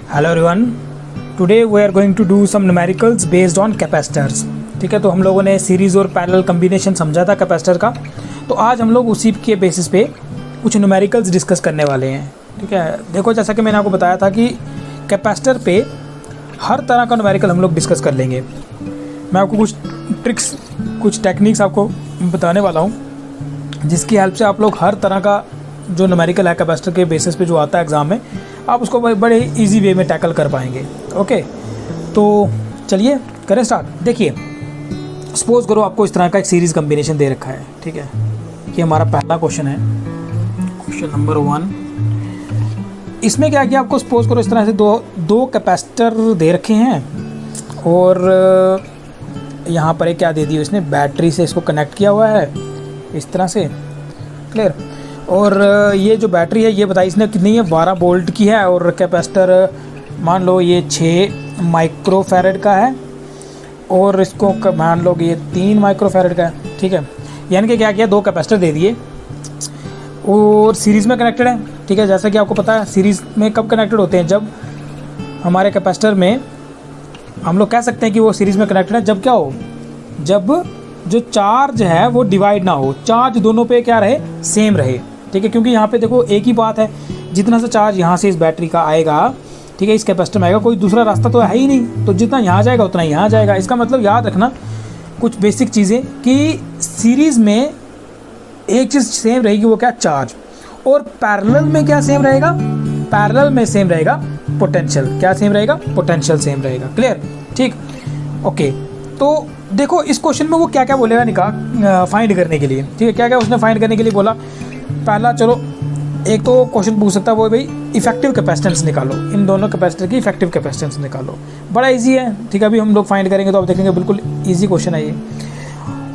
Hello everyone, today we are going to do some numericals based on capacitors. ठीक है, तो हम लोगों ने सीरीज़ और पैरेलल कम्बिनेशन समझा था कैपेसिटर का। तो आज हम लोग उसी के बेसिस पे कुछ न्यूमेरिकल्स डिस्कस करने वाले हैं। ठीक है, देखो जैसा कि मैंने आपको बताया था कि कैपेसिटर पे हर तरह का न्यूमेरिकल हम लोग डिस्कस कर लेंगे। मैं आपको कुछ ट्रिक्स, कुछ टेक्निक्स आपको बताने वाला हूँ, जिसकी हेल्प से आप लोग हर तरह का जो न्यूमेरिकल है कैपेसिटर के बेसिस पे जो आता है एग्ज़ाम में, आप उसको बड़े इजी वे में टैकल कर पाएंगे। ओके, तो चलिए करें स्टार्ट। देखिए, सपोज करो आपको इस तरह का एक सीरीज़ कम्बिनेशन दे रखा है। ठीक है, ये हमारा पहला क्वेश्चन है, क्वेश्चन नंबर 1। इसमें क्या किया, आपको सपोज करो इस तरह से दो कैपेसिटर दे रखे हैं और यहाँ पर एक क्या दे दिया इसने, बैटरी से इसको कनेक्ट किया हुआ है इस तरह से। क्लियर। और ये जो बैटरी है ये बताइए इसने कितनी है, 12 वोल्ट की है। और कैपेसिटर मान लो ये 6 माइक्रोफैरड का है और इसको मान लो ये 3 माइक्रोफैरड का है। ठीक है, यानी कि क्या किया, दो कैपेसिटर दे दिए और सीरीज़ में कनेक्टेड है। ठीक है, जैसा कि आपको पता है सीरीज़ में कब कनेक्टेड होते हैं, जब हमारे कैपेसिटर में हम लोग कह सकते हैं कि वो सीरीज़ में कनेक्टेड है जब क्या हो, जब जो चार्ज है वो डिवाइड ना हो, चार्ज दोनों पे क्या रहे, सेम रहे। ठीक है, क्योंकि यहाँ पे देखो एक ही बात है, जितना सा चार्ज यहाँ से इस बैटरी का आएगा, ठीक है, इस कैपेसिटर में आएगा, कोई दूसरा रास्ता तो है ही नहीं, तो जितना यहाँ जाएगा उतना यहाँ जाएगा। इसका मतलब याद रखना कुछ बेसिक चीज़ें कि सीरीज़ में एक चीज़ सेम रहेगी, वो क्या, चार्ज। और पैरेलल में क्या सेम रहेगा, पैरेलल में सेम रहेगा पोटेंशियल। क्या सेम रहेगा, पोटेंशियल सेम रहेगा। क्लियर, ठीक, ओके। तो देखो इस क्वेश्चन में वो क्या क्या बोलेगा फाइंड करने के लिए। ठीक है, क्या क्या उसने फाइंड करने के लिए बोला। पहला, चलो एक तो क्वेश्चन पूछ सकता है वो, भाई इफेक्टिव कैपेसिटेंस निकालो, इन दोनों कैपेसिटर की इफेक्टिव कैपेसिटेंस निकालो। बड़ा इजी है। ठीक है, अभी हम लोग फाइंड करेंगे तो आप देखेंगे बिल्कुल इजी क्वेश्चन है ये।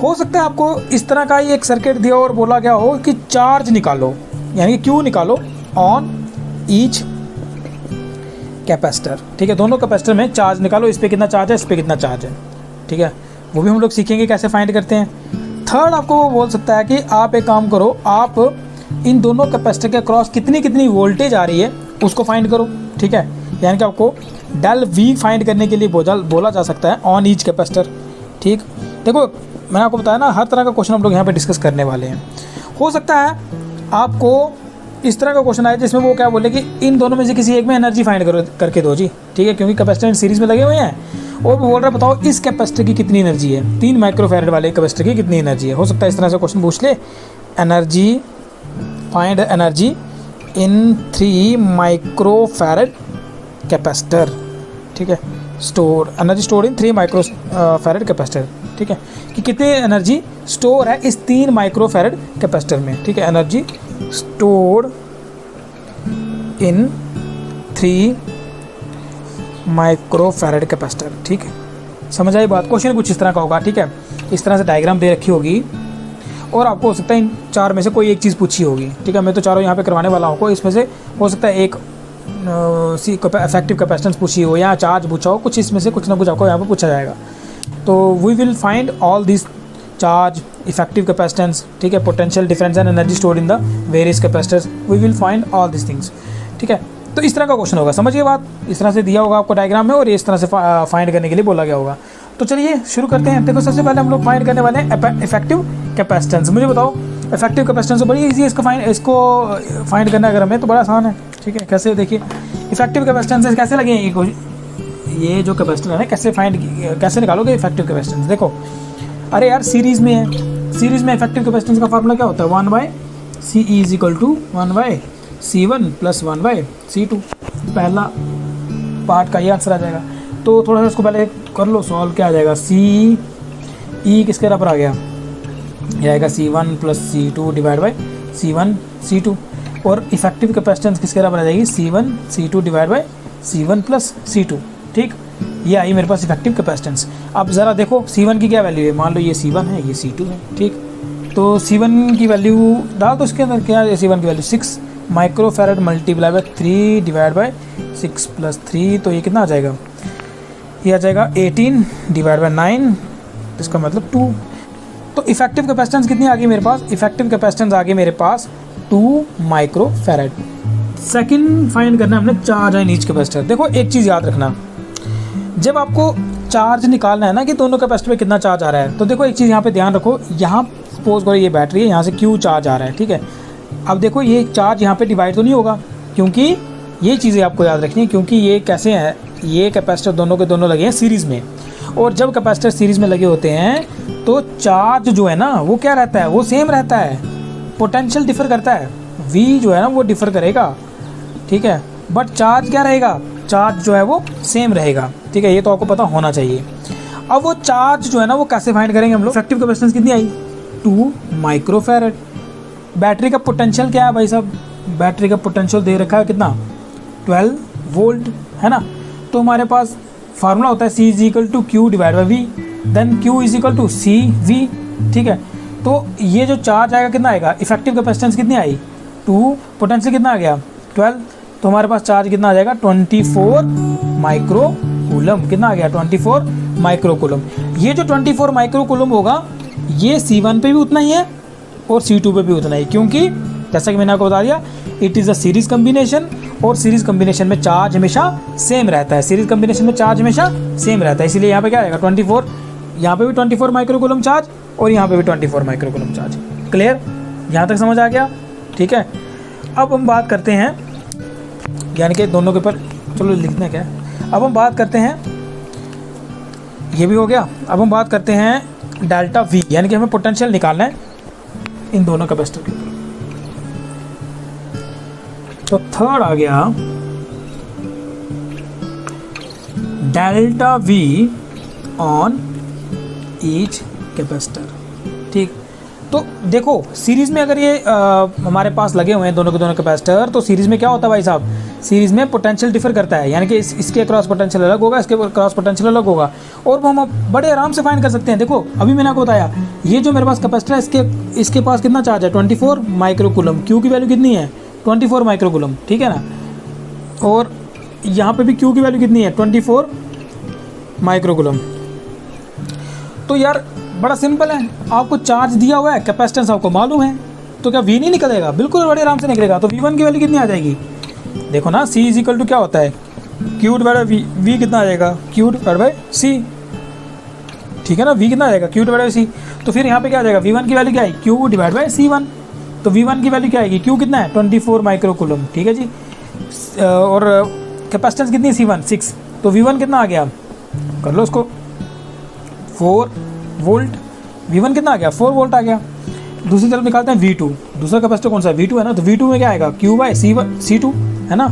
हो सकता है आपको इस तरह का ही एक सर्किट दिया और बोला गया हो कि चार्ज निकालो, यानी कि क्यू निकालो ऑन ईच कैपेसिटर। ठीक है, दोनों कैपेसिटर में चार्ज निकालो, इस पर कितना चार्ज है, इस पर कितना चार्ज है। ठीक है, वो भी हम लोग सीखेंगे कैसे फाइंड करते हैं। थर्ड, आपको वो बोल सकता है कि आप एक काम करो, आप इन दोनों कैपेसिटर के क्रॉस कितनी कितनी वोल्टेज आ रही है उसको फाइंड करो। ठीक है, यानी कि आपको डेल वी फाइंड करने के लिए बोला जा सकता है ऑन ईच कैपेसिटर। ठीक, देखो मैंने आपको बताया ना, हर तरह का क्वेश्चन हम लोग यहाँ पे डिस्कस करने वाले हैं। हो सकता है आपको इस तरह का क्वेश्चन आए जिसमें वो क्या बोले कि इन दोनों में से किसी एक में एनर्जी फाइंड करके दो जी। ठीक है, क्योंकि कैपेसिटर सीरीज में लगे हुए हैं और वो बोल रहा है बताओ इस कैपेसिटर की कितनी एनर्जी है, 3 माइक्रोफैरड वाले कैपेसिटर की कितनी एनर्जी है। हो सकता है इस तरह से क्वेश्चन पूछ ले, energy, find energy in 3 microfarad capacitor. ठीक है, store energy store in 3 microfarad capacitor. ठीक है, कि कितनी एनर्जी स्टोर है इस 3 माइक्रोफैरड कैपेसिटर में। ठीक है, एनर्जी स्टोर्ड इन 3 माइक्रोफैरड कैपेसिटर। ठीक है, समझ आई बात। क्वेश्चन कुछ इस तरह का होगा। ठीक है, इस तरह से डायग्राम दे रखी होगी और आपको हो सकता है इन 4 में से कोई एक चीज़ पूछी होगी। ठीक है, मैं तो चारों यहाँ पे करवाने वाला हूँ, इसमें से हो सकता है एक इफेक्टिव कैपेसिटेंस पूछी हो या चार्ज पूछा हो, कुछ इसमें से कुछ ना कुछ आपको यहाँ पे पूछा जाएगा। तो we will find all this charge, effective capacitance, ठीक है, potential difference and energy stored in the various capacitors, we will find all this things. ठीक है, तो इस तरह का क्वेश्चन होगा, समझिए बात। इस तरह से दिया होगा आपको डायग्राम में और इस तरह से फाइंड करने के लिए बोला गया होगा। तो चलिए शुरू करते हैं। देखो सबसे पहले हम लोग फाइंड करने वाले हैं इफेक्टिव कैपेसिटेंस। मुझे बताओ इफेक्टिव कैपेसिटेंस तो बड़ी इजी है, इसको फाइंड करना अगर हमें तो बड़ा आसान है। ठीक है, कैसे, देखिए इफेक्टिव कैपेसिटेंस कैसे लगे, ये जो कैपेसिटर है कैसे निकालोगे इफेक्टिव कैपेसिटेंस। देखो, अरे यार सीरीज़ में है, सीरीज़ में इफेक्टिव कैपेसिटेंस का फार्मूला क्या होता है, 1/CE is equal to 1/C1 plus 1/C2। पहला पार्ट का ये आंसर आ जाएगा। तो थोड़ा सा इसको पहले कर लो सॉल्व, क्या आ जाएगा, CE किसके बराबर आ गया, ये आएगा C1 plus C2 divide by C1 C2। और इफेक्टिव कैपेसिटेंस किसके बराबर आ जाएगी, C1 C2 divide by C1 plus C2। ठीक, ये आई मेरे पास इफेक्टिव कैपेसिटेंस। अब ज़रा देखो C1 की क्या वैल्यू है, मान लो ये C1 है, ये C2 है। ठीक, तो C1 की वैल्यू डाल दो, इसके अंदर क्या है, C1 की value 6 microfarad multiply by 3 divide by 6 plus 3, तो ये कितना आ जाएगा, ये आ जाएगा 18 डिवाइड बाई 9, इसका मतलब 2। तो इफेक्टिव कैपेसिटेंस कितनी आ गई मेरे पास, इफेक्टिव कैपेसिटेंस आ गई मेरे पास 2 माइक्रोफैरड। सेकंड फाइंड करना है हमने चार्ज एंड ईच कैपेसिटर। देखो एक चीज़ याद रखना, जब आपको चार्ज निकालना है ना कि दोनों कैपेसिटर पे कितना चार्ज आ रहा है, तो देखो एक चीज़ यहाँ पे ध्यान रखो, यहाँ सपोज करो ये बैटरी है, यहाँ से क्यू चार्ज आ रहा है, ठीक है। अब देखो ये चार्ज यहाँ पे डिवाइड तो नहीं होगा, क्योंकि ये चीज़ें आपको याद रखनी है, क्योंकि ये कैसे हैं, ये कैपेसिटर दोनों के दोनों लगे हैं सीरीज़ में, और जब कैपेसिटर सीरीज़ में लगे होते हैं तो चार्ज जो है ना वो क्या रहता है, वो सेम रहता है, पोटेंशियल डिफर करता है, V जो है ना वो डिफर करेगा, ठीक है, बट चार्ज क्या रहेगा, चार्ज जो है वो सेम रहेगा, ठीक है। ये तो आपको पता होना चाहिए। अब वो चार्ज जो है ना वो कैसे फाइंड करेंगे हम लोग, इफेक्टिव कैपेसिटेंस कितनी आई, 2 माइक्रोफैरड। बैटरी का पोटेंशियल क्या है भाई साहब, बैटरी का पोटेंशियल दे रखा है कितना, 12 वोल्ट, है ना। तो हमारे पास फार्मूला होता है C is equal to Q divide by V, then Q is equal to C V, ठीक है। तो ये जो चार्ज आएगा कितना आएगा, इफेक्टिव कैपेसिटेंस कितनी आई 2, पोटेंशियल कितना आ गया 12, तो हमारे पास चार्ज कितना आ जाएगा 24 माइक्रो कूलम, कितना आ गया 24 माइक्रो कूलम। ये जो 24 माइक्रो कूलम होगा ये C1 पे भी उतना ही है और C2 पे भी उतना ही, क्योंकि जैसा कि मैंने आपको बता दिया it is a series combination, और सीरीज कम्बिनेशन में चार्ज हमेशा सेम रहता है, सीरीज कम्बिनेशन में चार्ज हमेशा सेम रहता है, इसलिए यहाँ पे क्या आएगा 24, यहाँ पे भी 24 माइक्रो कूलम चार्ज और यहाँ पे भी 24 माइक्रो कूलम चार्ज। क्लियर, यहाँ तक समझ आ गया, ठीक है। अब हम बात करते हैं, यानी कि दोनों के ऊपर चलो लिखना क्या है, अब हम बात करते हैं, ये भी हो गया। अब हम बात करते हैं डेल्टा V, यानी कि हमें पोटेंशियल निकालना है इन दोनों कैपेसिटर के ऊपर। तो थर्ड आ गया delta V on each capacitor, ठीक। तो देखो सीरीज में अगर ये हमारे पास लगे हुए हैं दोनों के दोनों कैपेसिटर, तो सीरीज में क्या होता है भाई साहब, सीरीज में पोटेंशियल डिफर करता है, यानी कि इसके क्रॉस पोटेंशियल अलग होगा, इसके क्रॉस पोटेंशियल अलग होगा, और वो हम बड़े आराम से फाइंड कर सकते हैं। देखो अभी मैंने आपको बताया, ये जो मेरे पास कैपेसिटर है इसके पास कितना चार्ज है 24 माइक्रो कूलम, क्यू की वैल्यू कितनी है 24 माइक्रो कूलम, ठीक है ना, और यहाँ पे भी क्यू की वैल्यू कितनी है 24 माइक्रो कूलम। तो यार बड़ा सिंपल है, आपको चार्ज दिया हुआ है, कैपेसिटेंस आपको मालूम है, तो क्या V नहीं निकलेगा, बिल्कुल बड़े आराम से निकलेगा। तो V1 की वैल्यू कितनी आ जाएगी, देखो ना C इज इक्वल टू क्या होता है Q डिवाइड बाई V कितना आ जाएगा Q डिवाइड बाई C, ठीक है ना, V कितना आ जाएगा Q डिवाइड बाई C। तो फिर यहाँ पे क्या आ जाएगा V1 की वैल्यू क्या है Q डिवाइड बाई C1, तो V1 की वैल्यू क्या आएगी, Q कितना है 24 माइक्रो कूलम, ठीक है जी, और कैपेसिटेंस कितनी है C1 6, तो V1 कितना आ गया, कर लो उसको 4 वोल्ट, V1 कितना आ गया 4 वोल्ट आ गया। दूसरी तरफ निकालते हैं V2, दूसरा कैपेसिटर कौन सा है V2 है ना, तो V2 में क्या आएगा Q बाई C2 है ना,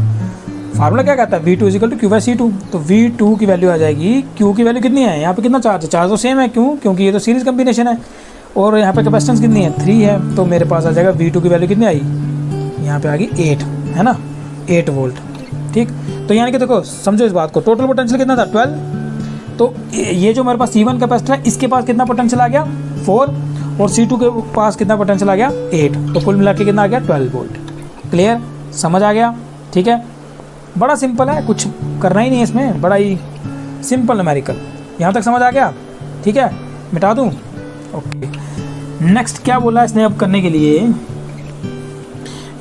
फार्मूला क्या कहता है V2 is equal to Q by C2, तो V2 की वैल्यू आ जाएगी, Q की वैल्यू कितनी है, यहाँ पे कितना चार्ज है, चार्ज तो सेम है, क्यों, क्योंकि ये तो सीरीज कम्बिनेशन है, और यहाँ पे कैपेसिटेंस कितनी है 3 है, तो मेरे पास आ जाएगा V2 की वैल्यू कितनी आई, यहाँ पे आ गई 8 है ना, 8 वोल्ट, ठीक। तो यानी कि देखो समझो इस बात को, टोटल पोटेंशियल कितना था 12, तो ये जो मेरे पास C1 कैपेसिटर है इसके पास कितना पोटेंशियल आ गया 4, और C2 के पास कितना पोटेंशियल आ गया 8, तो कुल मिला के कितना आ गया 12 वोल्ट। क्लियर, समझ आ गया, ठीक है। बड़ा सिंपल है, कुछ करना ही नहीं है इसमें, बड़ा ही सिंपल न्यूमेरिकल। यहाँ तक समझ आ गया, ठीक है, मिटा दूँ, ओके। नेक्स्ट क्या बोला इसने अब करने के लिए,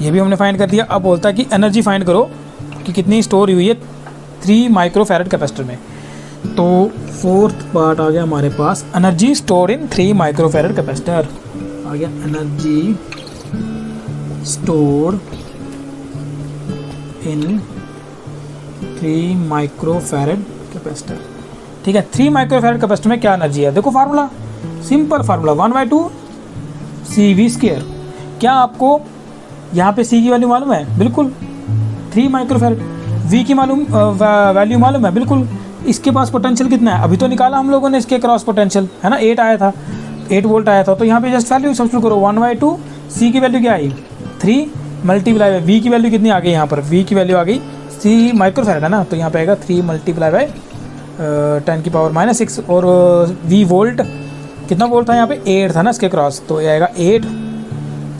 ये भी हमने फाइंड कर दिया। अब बोलता है कि एनर्जी फाइंड करो कि कितनी स्टोर हुई है 3 माइक्रो फैरड कैपेसिटर में। तो फोर्थ पार्ट आ गया हमारे पास, energy store in 3 micro farad capacitor, आ गया energy store in 3 micro farad capacitor, ठीक है। 3 माइक्रो फैरड कैपेसिटर में क्या एनर्जी है, देखो फार्मूला, सिंपल फार्मूला 1/2 CV²। क्या आपको यहाँ पे C की वैल्यू मालूम है, बिल्कुल 3 माइक्रो फैरड, V की मालूम वैल्यू मालूम है, बिल्कुल। इसके पास पोटेंशियल कितना है, अभी तो निकाला हम लोगों ने इसके क्रॉस पोटेंशियल, है ना, 8 आया था, 8 वोल्ट आया था, तो यहाँ पे जस्ट वैल्यू सब्स्टिट्यूट करो 1/2, C की वैल्यू क्या आई 3 मल्टीप्लाई बाई V की वैल्यू कितनी आ गई, यहाँ पर V की वैल्यू आ गई C माइक्रो फैरड है ना, तो यहाँ पे आएगा 3 मल्टीप्लाई बाई 10⁻⁻⁶, और V वोल्ट कितना वोल्ट था यहाँ पे 8 था ना इसके क्रॉस, तो ये आएगा 8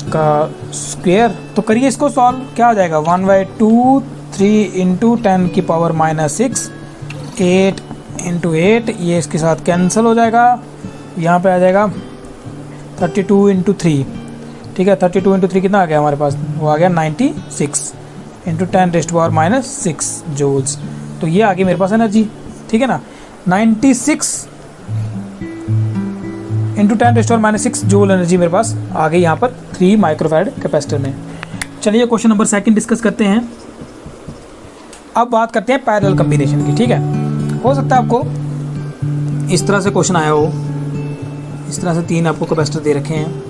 का स्क्वायर। तो करिए इसको सॉल्व, क्या आ जाएगा 1/2 3 × 10⁻⁻⁶, 8 × 8, ये इसके साथ कैंसिल हो जाएगा, यहाँ पे आ जाएगा 32 × 3, ठीक है। 32 × 3 कितना आ गया हमारे पास, वो आ गया 96, इंटू 10⁻⁻6 जूल्स। तो ये आ गई मेरे पास एनर्जी, ठीक है ना। 96 इंटू 10⁻⁻6 जूल एनर्जी मेरे पास आ गई यहाँ पर 3 माइक्रोफैराड कैपेसिटर में। चलिए क्वेश्चन नंबर 2 डिस्कस करते हैं। अब बात करते हैं पैरेलल कॉम्बिनेशन की, ठीक है। हो सकता है आपको इस तरह से क्वेश्चन आया हो, इस तरह से 3 आपको कैपेसिटर दे रखे हैं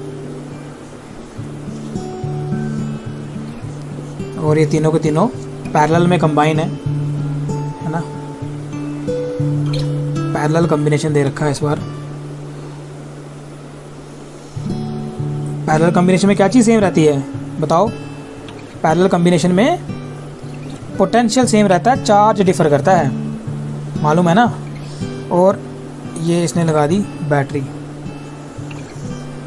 और ये तीनों के तीनों पैरेलल में कंबाइन है ना। पैरेलल कॉम्बिनेशन दे रखा है इस बार। पैरेलल कॉम्बिनेशन में क्या चीज़ सेम रहती है बताओ? पैरेलल कॉम्बिनेशन में पोटेंशियल सेम रहता है, चार्ज डिफर करता है, मालूम है ना। और ये इसने लगा दी बैटरी,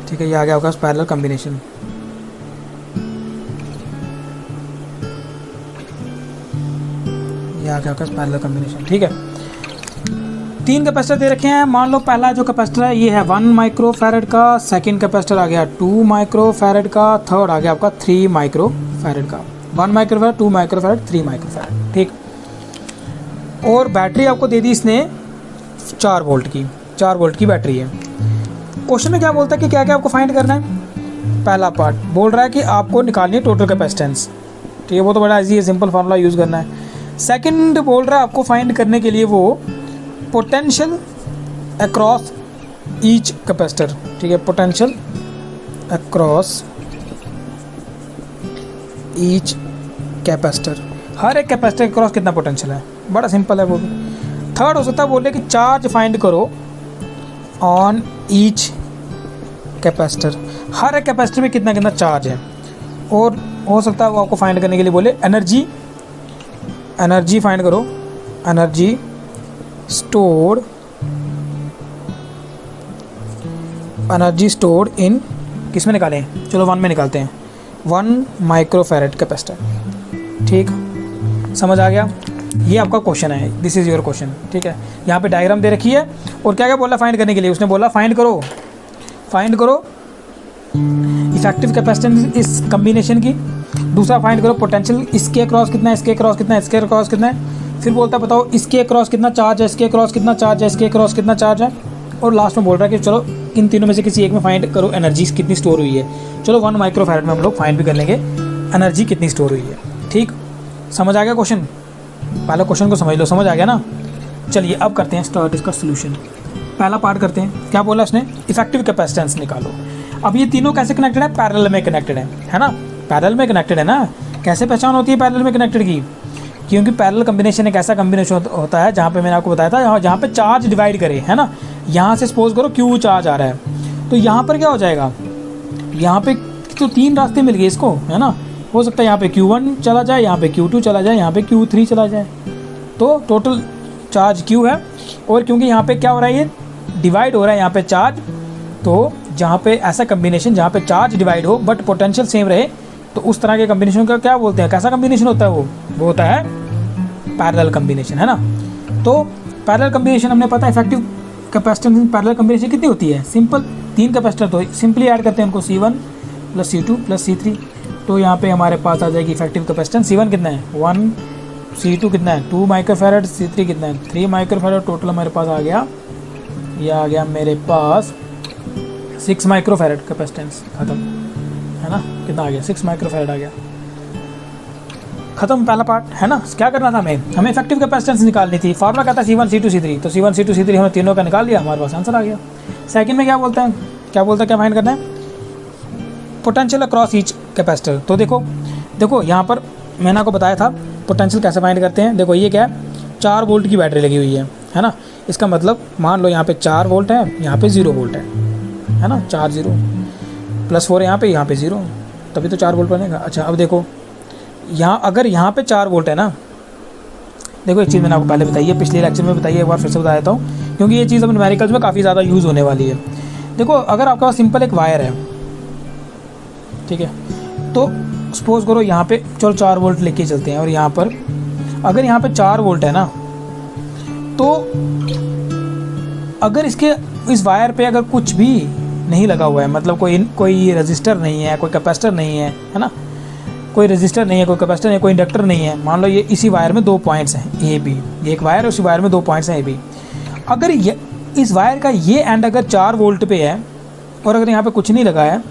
ठीक है। ये आ गया होगा पैरेलल कॉम्बिनेशन। ये आ गया होगा पैरेलल कॉम्बिनेशन, ठीक है। 3 कैपेसिटर दे रखे हैं। मान लो पहला जो कैपेसिटर है ये है 1 माइक्रोफैरड का, सेकंड कैपेसिटर आ गया 2 माइक्रोफैरड का, थर्ड आ गया आपका 3 माइक्रोफैरड का। 1 माइक्रोफैरड, 2 माइक्रोफैरड, 3 माइक्रोफैरड, ठीक। और बैटरी आपको दे दी इसने 4 वोल्ट की, 4 वोल्ट की बैटरी है। क्वेश्चन में क्या बोलता है कि क्या क्या आपको फाइंड करना है। पहला पार्ट बोल रहा है कि आपको निकालनी है टोटल कैपेसिटेंस, ठीक है। वो तो बड़ा इजी है, सिंपल फार्मूला यूज़ करना है। सेकंड बोल रहा है आपको फाइंड करने के लिए वो पोटेंशियल अक्रॉस ईच कैपेसिटर, ठीक है। पोटेंशियल अक्रॉस ईच कैपेसिटर, हर एक कैपेसिटर के क्रॉस कितना पोटेंशियल है, बड़ा सिंपल है वो भी। थर्ड हो सकता है बोले कि चार्ज फाइंड करो ऑन ईच कैपेसिटर, हर एक कैपेसिटर में कितना कितना चार्ज है। और हो सकता है वो आपको फाइंड करने के लिए बोले एनर्जी, एनर्जी फाइंड करो, एनर्जी स्टोर्ड, एनर्जी स्टोर्ड इन किस में निकालें, चलो 1 में निकालते हैं, 1 माइक्रोफैरड कैपेसिटर, ठीक। समझ आ गया। ये आपका क्वेश्चन है, दिस इज़ योर क्वेश्चन, ठीक है। यहाँ पे डायग्राम दे रखी है और क्या क्या बोला फाइंड करने के लिए, उसने बोला फाइंड करो इफेक्टिव कैपेसिटेंस इस कॉम्बिनेशन की। दूसरा फाइंड करो पोटेंशियल इसके अक्रॉस कितना है, इसके अक्रॉस कितना है, इसके अक्रॉस कितना है। फिर बोलता है बताओ इसके अक्रॉस कितना चार्ज है, इसके अक्रॉस कितना चार्ज है, इसके अक्रॉस कितना चार्ज है। और लास्ट में बोल रहा है कि चलो इन तीनों में से किसी एक में फाइंड करो एनर्जी कितनी स्टोर हुई है। चलो 1 माइक्रोफैरड में हम लोग फाइंड भी कर लेंगे एनर्जी कितनी स्टोर हुई है, ठीक। समझ आ गया क्वेश्चन? पहले क्वेश्चन को समझ लो, समझ आ गया ना। चलिए अब करते हैं स्टार्ट इसका सोल्यूशन। पहला पार्ट करते हैं। क्या बोला उसने? इफेक्टिव कैपेसिटेंस निकालो। अब ये तीनों कैसे कनेक्टेड है? पैरेलल में कनेक्टेड है ना। पैरेलल में कनेक्टेड है ना। कैसे पहचान होती है पैरेलल में कनेक्टेड की? क्योंकि पैरेलल कॉम्बिनेशन एक ऐसा कॉम्बिनेशन होता है जहाँ पे मैंने आपको बताया था, जहाँ पे चार्ज डिवाइड करे, है ना। यहाँ से सपोज करो Q चार्ज आ रहा है, तो यहाँ पर क्या हो जाएगा, यहाँ पे तो 3 रास्ते मिल गए इसको, है ना। हो सकता है यहाँ पे Q1 चला जाए, यहाँ पे Q2 चला जाए, यहाँ पे Q3 चला जाए, तो टोटल चार्ज Q है। और क्योंकि यहाँ पे क्या हो रहा है, ये डिवाइड हो रहा है यहाँ पे चार्ज, तो जहाँ पे ऐसा कॉम्बिनेशन जहाँ पे चार्ज डिवाइड हो बट पोटेंशियल सेम रहे, तो उस तरह के कॉम्बिनेशन का क्या बोलते हैं, कैसा कॉम्बिनेशन होता है वो होता है पैरेलल कॉम्बिनेशन, है ना। तो पैरेलल कॉम्बिनेशन हमने पता है इफेक्टिव कैपेसिटेंस पैरेलल कॉम्बिनेशन कितनी होती है, सिंपल 3 कैपेसिटर तो सिंपली ऐड करते हैं उनको, C1 + C2 + C3। तो यहाँ पे हमारे पास आ जाएगी इफेक्टिव कैपेसिटेंस। C1 कितना है 1, C2 कितना है 2 माइक्रोफैरड, C3 कितना है 3 माइक्रोफैरड। टोटल हमारे पास आ गया, ये आ गया मेरे पास 6 माइक्रोफैरड कैपेसिटेंस। ख़त्म, है ना। कितना आ गया 6 माइक्रोफैरड आ गया। खत्म पहला पार्ट, है ना। क्या करना था हमें इफेक्टिव कैपेसिटेंस निकालनी थी। फार्मूला कहता है C1 C2 C3, तो C1 C2 C3 हमने तीनों का निकाल लिया, हमारे पास आंसर आ गया। सेकंड में क्या बोलता है, क्या फाइंड करना है, पोटेंशियल अक्रॉस ईच कैपेसिटर। तो देखो यहाँ पर मैंने आपको बताया था पोटेंशियल कैसे फाइंड करते हैं। देखो ये क्या है, 4 वोल्ट की बैटरी लगी हुई है ना। इसका मतलब मान लो यहाँ पे 4 वोल्ट है, यहाँ पे 0 वोल्ट है ना। 4 0 +4 यहाँ पे 0, तभी तो 4 वोल्ट बनेगा। अच्छा अब देखो यहाँ, अगर यहाँ पे 4 वोल्ट है ना, देखो एक चीज़ मैंने आपको पहले बताई है, पिछले लेक्चर में बताई है, एक बार फिर से बता देता हूँ क्योंकि ये चीज़ अब न्यूमेरिकल्स में काफ़ी ज़्यादा यूज़ होने वाली है। देखो अगर आपके पास सिंपल एक वायर है, ठीक है, तो सपोज करो यहाँ पे चलो 4 वोल्ट लेके चलते हैं, और यहाँ पर अगर यहाँ पे 4 वोल्ट है ना, तो अगर इस वायर पे अगर कुछ भी नहीं लगा हुआ है, मतलब कोई रजिस्टर नहीं है, कोई कैपेसिटर नहीं है ना, कोई रेजिस्टर नहीं है, कोई कैपेसिटर नहीं है, कोई इंडक्टर नहीं है, मान लो ये इसी वायर में 2 पॉइंट्स हैं ए बी, ये एक वायर है, उसी वायर में 2 पॉइंट्स हैं ए बी। अगर ये इस वायर का ये एंड अगर 4 वोल्ट पे है और अगर यहाँ पे कुछ नहीं लगा है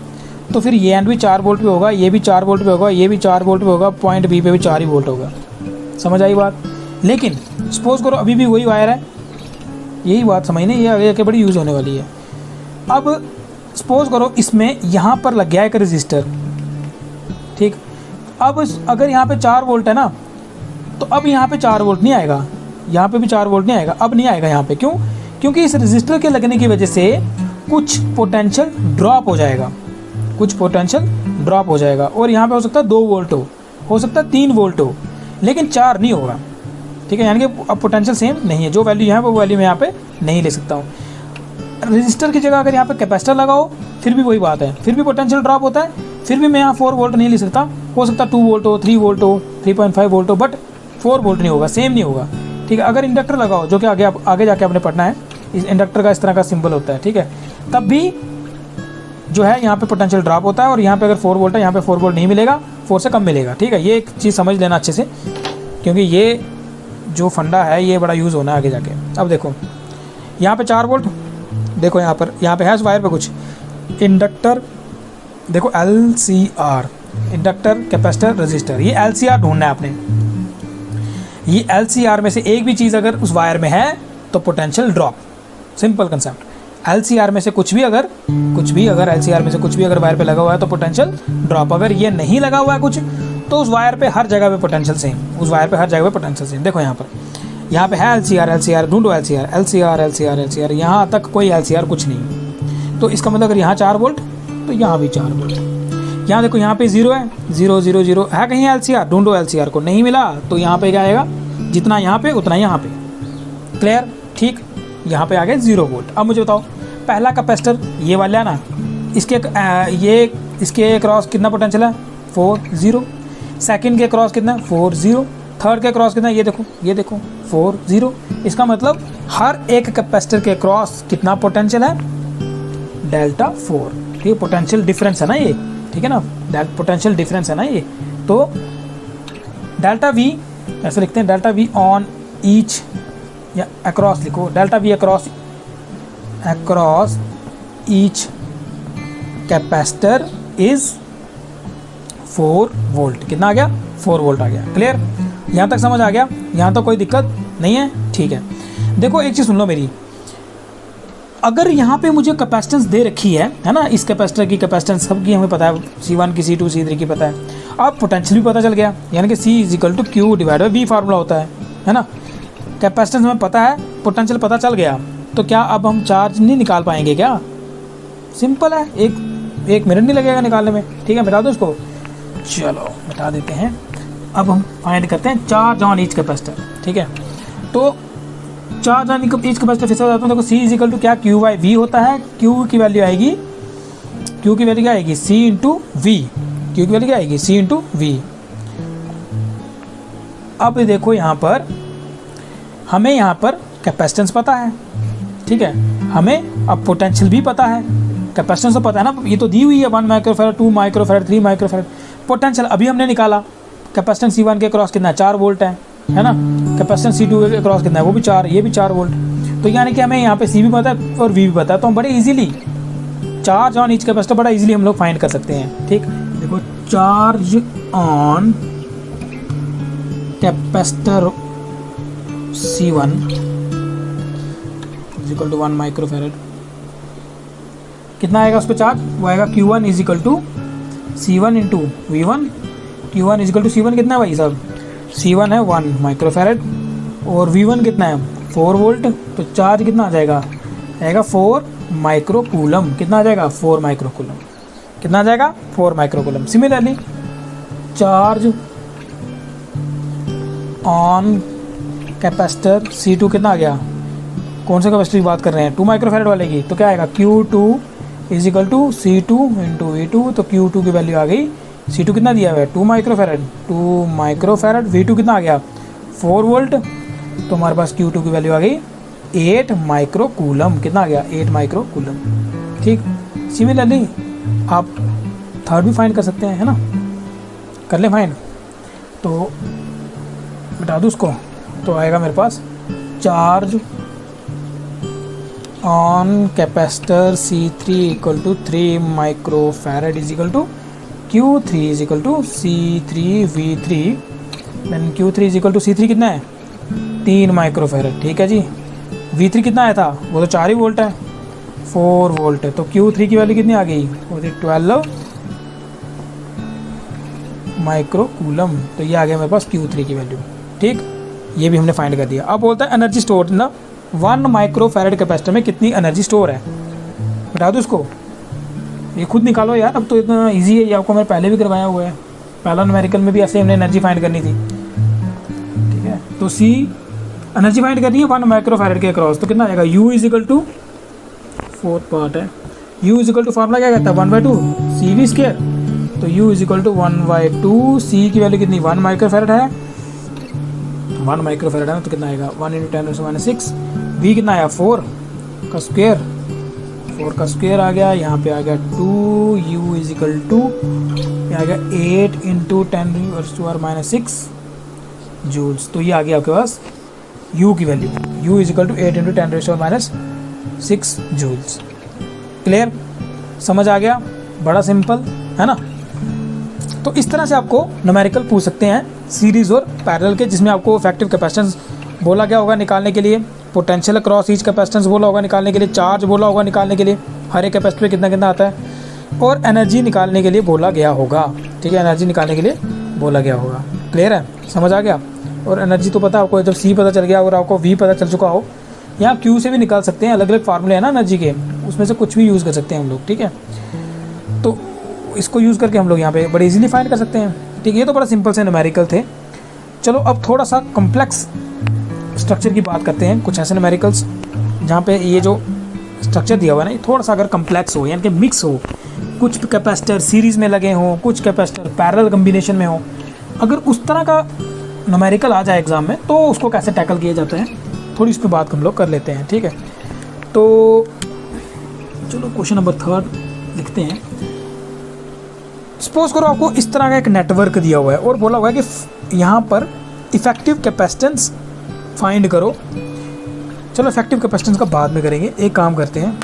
तो फिर ये एंड भी 4 वोल्ट पे होगा, ये भी 4 वोल्ट पे होगा, ये भी 4 वोल्ट पे होगा, पॉइंट बी पे भी 4 ही वोल्ट होगा। समझ आई बात? लेकिन सपोज करो अभी भी वही वायर है, यही बात समझने, ये आगे जाके बड़ी यूज़ होने वाली है। अब सपोज करो इसमें यहाँ पर लग गया एक रजिस्टर, ठीक। अब अगर यहाँ पे 4 वोल्ट है ना, तो अब यहाँ पे 4 वोल्ट नहीं आएगा, यहाँ पे भी 4 वोल्ट नहीं आएगा, अब नहीं आएगा यहाँ पे। क्यों? क्योंकि इस रजिस्टर के लगने की वजह से कुछ पोटेंशियल ड्रॉप हो जाएगा, कुछ पोटेंशियल ड्रॉप हो जाएगा। और यहाँ पे हो सकता है 2 वोल्ट हो सकता है 3 वोल्ट हो, लेकिन 4 नहीं होगा, ठीक है। यानी कि अब पोटेंशियल सेम नहीं है, जो वैल्यू यहाँ है वो वैल्यू मैं यहाँ पे नहीं ले सकता हूँ। रजिस्टर की जगह अगर यहाँ पे कैपेसिटर लगाओ फिर भी वही बात है, फिर भी पोटेंशियल ड्रॉप होता है, फिर भी मैं यहाँ 4 वोल्ट नहीं ले सकता। हो सकता है 2 वोल्ट हो, 3 वोल्ट हो, 3.5 वोल्ट हो, बट 4 वोल्ट नहीं होगा, सेम नहीं होगा, ठीक है। अगर इंडक्टर लगाओ, जो कि आगे जाके आपने पढ़ना है, इस इंडक्टर का इस तरह का सिंबल होता है, ठीक है, तब भी जो है यहाँ पे पोटेंशियल ड्रॉप होता है। और यहाँ पे अगर 4 वोल्ट है, यहाँ पे 4 वोल्ट नहीं मिलेगा, 4 से कम मिलेगा, ठीक है। ये एक चीज़ समझ लेना अच्छे से, क्योंकि ये जो फंडा है ये बड़ा यूज़ होना है आगे जाके। अब देखो यहाँ पे 4 वोल्ट, देखो यहाँ पे है इस वायर पे कुछ इंडक्टर, देखो LCR, इंडक्टर, कैपेसिटर, रजिस्टर, ये LCR ढूंढना है आपने। ये LCR में से एक भी चीज़ अगर उस वायर में है तो potential drop, simple concept. LCR में से कुछ भी अगर LCR में से कुछ भी अगर वायर पे लगा हुआ है तो पोटेंशियल ड्रॉप। अगर ये नहीं लगा हुआ है कुछ तो उस वायर पे हर जगह पे पोटेंशियल सेम, उस वायर पे हर जगह पे पोटेंशियल सेम। देखो यहाँ पे है LCR ढूंढो, LCR, यहाँ तक कोई LCR कुछ नहीं। तो इसका मतलब अगर यहाँ 4 वोल्ट तो यहाँ भी 4 वोल्ट। यहाँ देखो यहाँ पे 0 है, 0 0 0 है कहीं LCR, ढूंढो LCR को, नहीं मिला तो यहाँ पे क्या आएगा, जितना यहाँ पे उतना यहाँ पे। क्लियर? ठीक। यहाँ पे आ गए 0 वोल्ट। अब मुझे बताओ पहला कैपेसिटर ये वाला है ना, इसके क्रॉस कितना पोटेंशियल है, 4 0। सेकंड के क्रॉस कितना है, 4 0। थर्ड के क्रॉस कितना है, ये देखो 4 0। इसका मतलब हर एक कैपेसिटर के क्रॉस कितना पोटेंशियल है, डेल्टा 4। ठीक है, पोटेंशियल डिफरेंस है ना ये, ठीक है ना, पोटेंशियल डिफरेंस है ना ये। तो डेल्टा वी ऐसे लिखते हैं, डेल्टा वी ऑन ईच या अक्रॉस लिखो, delta we across each capacitor is 4 volt. कितना आ गया, 4 वोल्ट आ गया। क्लियर? यहाँ तक समझ आ गया? यहाँ तो कोई दिक्कत नहीं है? ठीक है। देखो एक चीज़ सुन लो मेरी, अगर यहाँ पे मुझे कैपेसिटेंस दे रखी है ना, इस कैपेसिटर की कैपेसिटेंस सबकी हमें पता है, C1 की, C2, C3 की पता है। अब पोटेंशियल भी पता चल गया, यानी कि C = Q / V फार्मूला होता है ना। कैपेसिटेंस हमें पता है, पोटेंशियल पता चल गया, तो क्या अब हम चार्ज नहीं निकाल पाएंगे क्या? सिंपल है, एक मिनट नहीं लगेगा निकालने में। ठीक है, मिटा दो इसको, चलो मिटा देते हैं। अब हम फाइंड करते हैं चार्ज ऑन ईच कैपेसिटर। ठीक है, तो चार्ज ऑन ईच कैपेसिटर फिर से बताता हूँ। देखो C = क्या, Q/V होता है। Q की वैल्यू आएगी, Q की वैल्यू क्या आएगी, C × V। Q की वैल्यू क्या आएगी, C × V। अब देखो यहाँ पर हमें यहाँ पर कैपेसिटेंस पता है, ठीक है, हमें अब पोटेंशियल भी पता है। कैपेसिटेंस तो पता है ना, ये तो दी हुई है 1 माइक्रोफैरड, 2 माइक्रोफैरड, 3 माइक्रोफैरड। पोटेंशियल अभी हमने निकाला, कैपेसिटेंस C1 के क्रॉस कितना है, 4 वोल्ट है ना। कैपेसिटेंस C2 के क्रॉस कितना है, वो भी 4, ये भी 4 वोल्ट। तो यानी कि हमें यहाँ पे C भी पता है और V भी पता है, तो हम बड़े easily charge on each capacitor बड़ा इजीली हम लोग फाइंड कर सकते हैं। ठीक, देखो charge on capacitor C1 = 1 microfarad, कितना आएगा उस पर चार्ज, वो आएगा Q1 = C1 × V1। Q1 = C1 कितना है भाई साहब, C1 है 1 माइक्रोफैरड और V1 कितना है 4 वोल्ट। तो चार्ज कितना आ जाएगा, आएगा 4 माइक्रोकूलम। कितना आ जाएगा, 4 माइक्रोकूलम। कितना आ जाएगा, 4 microcoulomb. Similarly charge on capacitor C2 कितना आ गया, कौन से कैपेसिटर की बात कर रहे हैं, 2 माइक्रोफैरड वाले की। तो क्या आएगा, Q2 = C2 × V2। तो Q2 की वैल्यू आ गई, C2 कितना दिया हुआ है, 2 माइक्रोफैरड, 2 माइक्रोफैरड। V2 कितना आ गया, 4 वोल्ट। तो हमारे पास Q2 की वैल्यू आ गई 8 माइक्रोकूलम। कितना आ गया, 8 माइक्रोकूलम। ठीक, सिमिलरली आप थर्ड भी फाइंड कर सकते हैं, है ना। कर ले फाइंड, तो बता दूँ उसको, तो आएगा मेरे पास charge on capacitor C3 equal to 3 micro farad is equal to Q3 is equal to C3V3, then Q3 is equal to C3 कितना है 3 माइक्रो फैरड, ठीक है जी। V3 कितना आया था, वो तो 4 ही वोल्ट है, 4 वोल्ट है, तो Q3 की वैल्यू कितनी आ गई, वो थी 12 माइक्रो कूलम, तो ये आ गया मेरे पास Q3 की वैल्यू, ठीक। ये भी हमने फाइंड कर दिया। अब बोलता है एनर्जी स्टोर ना 1 माइक्रो फैरड कैपेसिटर में कितनी एनर्जी स्टोर है, बता दो उसको, ये खुद निकालो यार, अब तो इतना इजी है, ये आपको मैंने पहले भी करवाया हुआ है, पहला न्यूमेरिकल में भी ऐसे हमने एनर्जी फाइंड करनी थी, ठीक है। तो सी एनर्जी फाइंड करनी है 1 माइक्रो फैरड के अक्रॉस, तो कितना आएगा U is equal to, fourth part है, U is equal to formula क्या कहता है 1/2 CV स्क्वायर, तो U is equal to 1/2, C की वैल्यू कितनी 1 माइक्रो फैरड है, 1 माइक्रो फैरड है ना, तो कितना आएगा 1 × 10⁻⁶, V कितना आया 4 का स्क्वायर, 4 का स्क्वायर आ गया, यहाँ पे आ गया 2, U इज इक्वल टू आ गया 8 × 10⁻⁶ जूल्स, तो ये आ गया आपके पास U की वैल्यू, U is equal to 8 × 10⁻⁶ joules. Clear, समझ आ गया, बड़ा सिंपल है ना। तो इस तरह से आपको न्यूमेरिकल पूछ सकते हैं सीरीज़ और पैरेलल के, जिसमें आपको इफेक्टिव कैपेसिटेंस बोला गया होगा निकालने के लिए, पोटेंशियल अक्रॉस ईच कैपेसिटेंस बोला होगा निकालने के लिए, चार्ज बोला होगा निकालने के लिए, हर एक कैपेसिटर कितना कितना आता है, और एनर्जी निकालने के लिए बोला गया होगा, ठीक है, एनर्जी निकालने के लिए बोला गया होगा। क्लियर है, समझ आ गया। और एनर्जी तो पता आपको, जब C पता चल गया और आपको V पता चल चुका हो, यहाँ Q से भी निकाल सकते हैं, अलग अलग फार्मूले हैं ना एनर्जी के, उसमें से कुछ भी यूज़ कर सकते हैं हम लोग, ठीक है। तो इसको यूज़ करके हम लोग यहाँ पे बड़े इजीली फाइंड कर सकते हैं, ठीक है। ये तो बड़ा सिंपल से न्यूमेरिकल थे। चलो अब थोड़ा सा कॉम्प्लेक्स स्ट्रक्चर की बात करते हैं, कुछ ऐसे न्यूमेरिकल्स जहाँ पे ये जो स्ट्रक्चर दिया हुआ है ना, ये थोड़ा सा अगर कम्प्लेक्स हो, यानी कि मिक्स हो, कुछ कैपेसिटर सीरीज़ में लगे हों, कुछ कैपेसिटर पैरेलल कम्बिनेशन में हो, अगर उस तरह का न्यूमेरिकल आ जाए एग्ज़ाम में, तो उसको कैसे टैकल किया जाता है, थोड़ी इस पर बात हम लोग कर लेते हैं, ठीक है। तो चलो क्वेश्चन नंबर 3 लिखते हैं। सपोज करो आपको इस तरह का एक नेटवर्क दिया हुआ है और बोला हुआ है कि यहाँ पर इफेक्टिव कैपेसिटेंस फाइंड करो। चलो इफेक्टिव कैपेसिटेंस का बाद में करेंगे, एक काम करते हैं,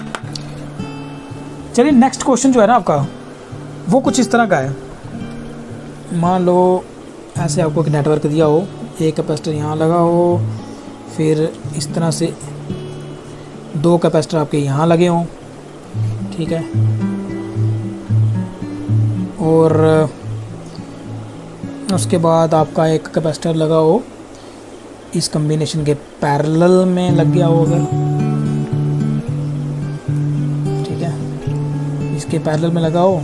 चलिए नेक्स्ट क्वेश्चन जो है ना आपका, वो कुछ इस तरह का है। मान लो ऐसे आपको एक नेटवर्क दिया हो, एक कैपेसिटर यहाँ लगा हो, फिर इस तरह से 2 कैपेसिटर आपके यहाँ लगे हों, ठीक है, और उसके बाद आपका एक कैपेसिटर लगा हो इस कॉम्बिनेशन के पैरेलल में लग गया हो अगर, ठीक है, इसके पैरेलल में लगा हो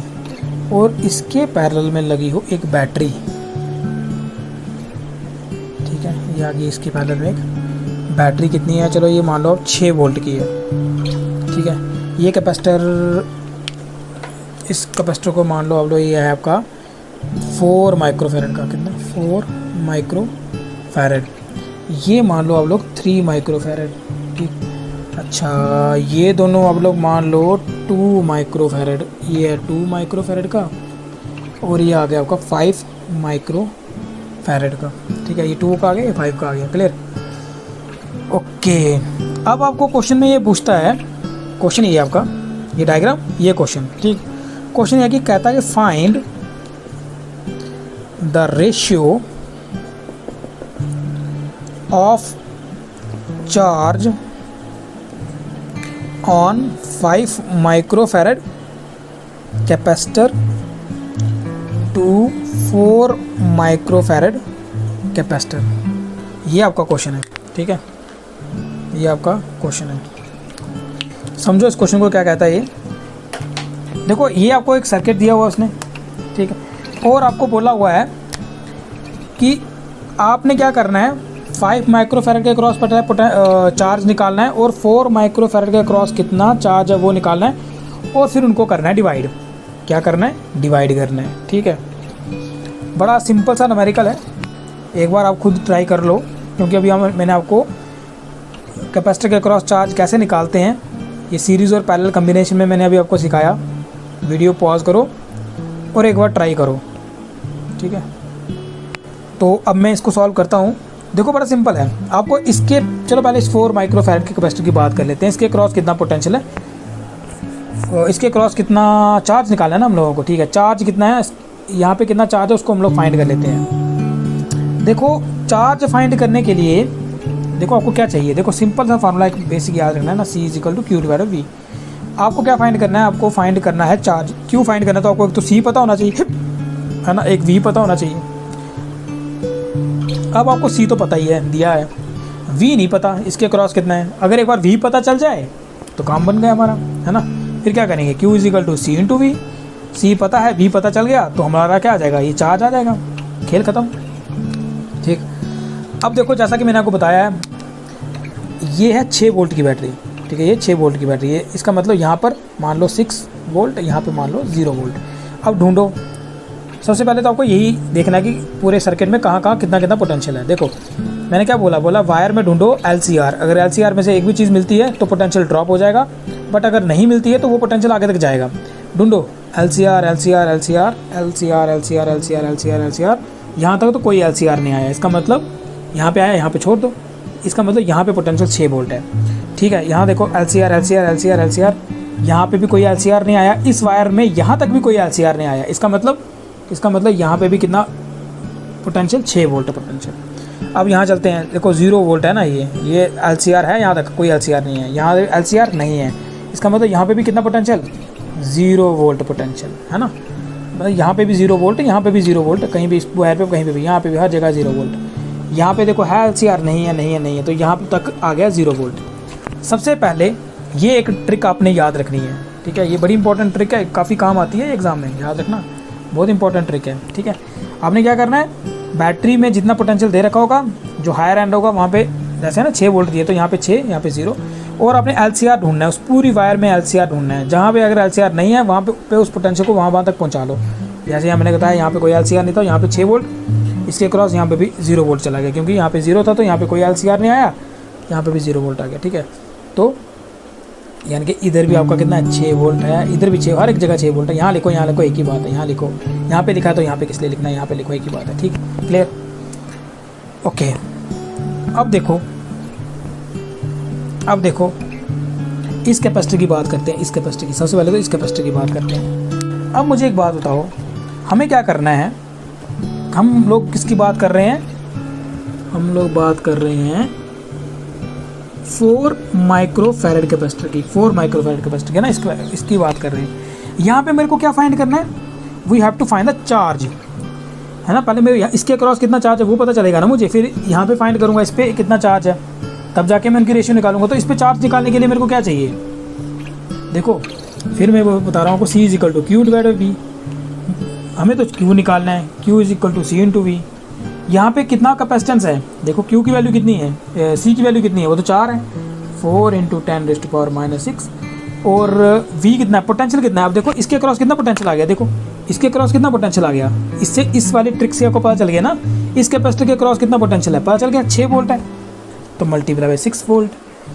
और इसके पैरेलल में लगी हो एक बैटरी, ठीक है, ये आगे इसके पैरेलल में एक बैटरी कितनी है, चलो ये मान लो आप 6 वोल्ट की है, ठीक है। ये कैपेसिटर, इस कैपेसिटर को मान लो आप लोग, ये है आपका 4 माइक्रो फैरड का, कितना 4 माइक्रो फैरड, ये मान लो आप लोग 3 माइक्रो फैरड, ठीक। अच्छा ये दोनों आप लोग मान लो 2 माइक्रो फैरड, ये है 2 माइक्रो फैरड का, और ये आ गया आपका 5 माइक्रो फैरड का, ठीक है, ये 2 का आ गया, ये 5 का आ गया। Clear, okay. अब आपको क्वेश्चन में ये पूछता है, क्वेश्चन ये आपका, ये डायग्राम, ये क्वेश्चन, ठीक। क्वेश्चन ये कि कहता है कि find the ratio of charge on 5 micro farad capacitor to 4 micro farad capacitor. ये आपका क्वेश्चन है, ठीक है, ये आपका क्वेश्चन है। समझो इस क्वेश्चन को क्या कहता है। ये देखो, ये आपको एक सर्किट दिया हुआ उसने, ठीक है, और आपको बोला हुआ है कि आपने क्या करना है, 5 माइक्रो फैरड के क्रॉस चार्ज निकालना है और 4 माइक्रो फैरड के क्रॉस कितना चार्ज है वो निकालना है, और फिर उनको करना है डिवाइड। क्या करना है, डिवाइड करना है, ठीक है। बड़ा सिंपल सा न्यूमेरिकल है, एक बार आप खुद ट्राई कर लो, क्योंकि अभी मैंने आपको कैपेसिटर के क्रॉस चार्ज कैसे निकालते हैं, ये सीरीज़ और पैरेलल कम्बिनेशन में मैंने अभी आपको सिखाया। वीडियो पॉज करो और एक बार ट्राई करो, ठीक ठीक है। तो अब मैं इसको सॉल्व करता हूँ। देखो बड़ा सिंपल है आपको इसके, चलो पहले इस 4 माइक्रोफैरड के कैपेसिटर की बात कर लेते हैं। इसके क्रॉस कितना पोटेंशियल है, इसके क्रॉस कितना चार्ज निकालना है ना हम लोगों को, ठीक है। चार्ज कितना है यहाँ पे, कितना चार्ज है उसको हम लोग फाइंड कर लेते हैं। देखो चार्ज फाइंड करने के लिए देखो आपको क्या चाहिए, देखो सिंपल सा फार्मूला एक बेसिक याद रखना है ना, C = Q/V। आपको क्या फाइंड करना है, आपको फाइंड करना है चार्ज। क्यू फाइंड करना है तो आपको एक तो C पता होना चाहिए है ना, एक V पता होना चाहिए। अब आपको C तो पता ही है, दिया है, V नहीं पता इसके क्रॉस कितना है। अगर एक बार V पता चल जाए तो काम बन गया हमारा, है ना। फिर क्या करेंगे, Q = C/V। C पता है, V पता चल गया तो हमारा क्या आ जाएगा, ये चार्ज आ जाएगा, खेल ख़त्म, ठीक। अब देखो जैसा कि मैंने आपको बताया है, ये है 6 वोल्ट की बैटरी, ठीक है। ये 6 वोल्ट की बैटरी है, इसका मतलब यहाँ पर मान लो 6 वोल्ट, यहाँ पे मान लो 0 वोल्ट। अब ढूंढो, सबसे पहले तो आपको यही देखना है कि पूरे सर्किट में कहाँ कहाँ कितना कितना पोटेंशियल है। देखो मैंने क्या बोला वायर में ढूंढो LCR। अगर LCR में से एक भी चीज़ मिलती है तो पोटेंशियल ड्रॉप हो जाएगा, बट अगर नहीं मिलती है तो वो पोटेंशियल आगे तक जाएगा। ढूंढो LCR। यहाँ तक तो कोई LCR नहीं आया, इसका मतलब यहाँ पे आया, यहाँ पे छोड़ दो, इसका मतलब यहाँ पे पोटेंशियल 6 वोल्ट है, ठीक है। यहाँ देखो LCR, यहाँ पे भी कोई LCR नहीं आया, इस वायर में यहाँ तक भी कोई LCR नहीं आया, इसका मतलब यहाँ पे भी कितना पोटेंशियल, 6 वोल्ट पोटेंशियल। अब यहाँ चलते हैं, देखो 0 वोल्ट है ना, ये LCR है, यहाँ तक कोई LCR नहीं है, यहाँ LCR नहीं है, इसका मतलब यहाँ पे भी कितना पोटेंशियल, 0 वोल्ट पोटेंशियल, है ना। मतलब यहाँ पे भी 0 वोल्ट, यहाँ पे भी 0 वोल्ट, कहीं भी इस वायर पे कहीं पे भी, यहाँ पे भी हर जगह 0 वोल्ट। यहाँ पे देखो है LCR, नहीं है, तो यहाँ तक आ गया 0 वोल्ट। सबसे पहले ये एक ट्रिक आपने याद रखनी है, ठीक है। ये बड़ी इंपॉर्टेंट ट्रिक है, काफ़ी काम आती है एग्जाम में, याद रखना, बहुत इंपॉर्टेंट ट्रिक है, ठीक है। आपने क्या करना है, बैटरी में जितना पोटेंशियल दे रखा होगा, जो हायर एंड होगा वहाँ पे, जैसे ना 6 वोल्ट दिए तो यहाँ पे 6, यहाँ पे 0, और आपने LCR ढूंढना है, उस पूरी वायर में LCR ढूंढना है। जहाँ पे अगर LCR नहीं है वहाँ पे उस पोटेंशियल को वहाँ तक पहुँचा लो। जैसे यहाँ मैंने बताया, यहाँ पे कोई LCR नहीं था, यहाँ पे 6 वोल्ट, इसके क्रॉस यहाँ पे भी 0 वोल्ट चला गया, क्योंकि यहाँ पे 0 था तो यहाँ पे कोई LCR नहीं आया, यहाँ पे भी 0 वोल्ट आ गया, ठीक है। तो यानी कि इधर भी आपका कितना है, 6 वोल्ट है, इधर भी 6, हर एक जगह 6 वोल्ट है। यहाँ लिखो एक ही बात है, यहाँ लिखो, यहाँ पे लिखा है तो यहाँ पे किस लिए लिखना है, यहाँ पे लिखो एक ही बात है, ठीक, क्लियर, ओके। अब देखो इस कैपेसिटर की बात करते हैं, इस कैपेसिटर की, सबसे पहले तो इस कैपेसिटर की बात करते हैं। अब मुझे एक बात बताओ, हमें क्या करना है, हम लोग किसकी बात कर रहे हैं, हम लोग बात कर रहे हैं 4 माइक्रोफैरड कैपेसिटर की, 4 माइक्रोफैरड कैपेसिटर की ना, इसकी बात कर रहे हैं। यहाँ पे मेरे को क्या फाइंड करना है, we have to find the charge, है ना। पहले मेरे इसके क्रॉस कितना चार्ज है वो पता चलेगा ना मुझे, फिर यहाँ पे फाइंड करूँगा इस पर कितना चार्ज है, तब जाके मैं उनकी रेशियो निकालूंगा। तो इस पे चार्ज निकालने के लिए मेरे को क्या चाहिए, देखो फिर मैं वो बता रहा हूँ, C = Q/V। हमें तो Q निकालना है, Q = C/V। यहाँ पे कितना कैपेसिटेंस है, देखो Q की वैल्यू कितनी है, C की वैल्यू कितनी है, वो तो 4 है, 4 × 10⁻⁻6, और V कितना है, पोटेंशियल कितना है। अब देखो इसके क्रॉस कितना पोटेंशियल आ गया, देखो इसके क्रॉस कितना पोटेंशियल आ गया, इससे इस वाली ट्रिक से आपको पता चल गया ना, इस कैपेसिटर के क्रॉस कितना पोटेंशियल है, पता चल गया, 6 वोल्ट है, तो मल्टीप्लाई बाय 6 वोल्ट।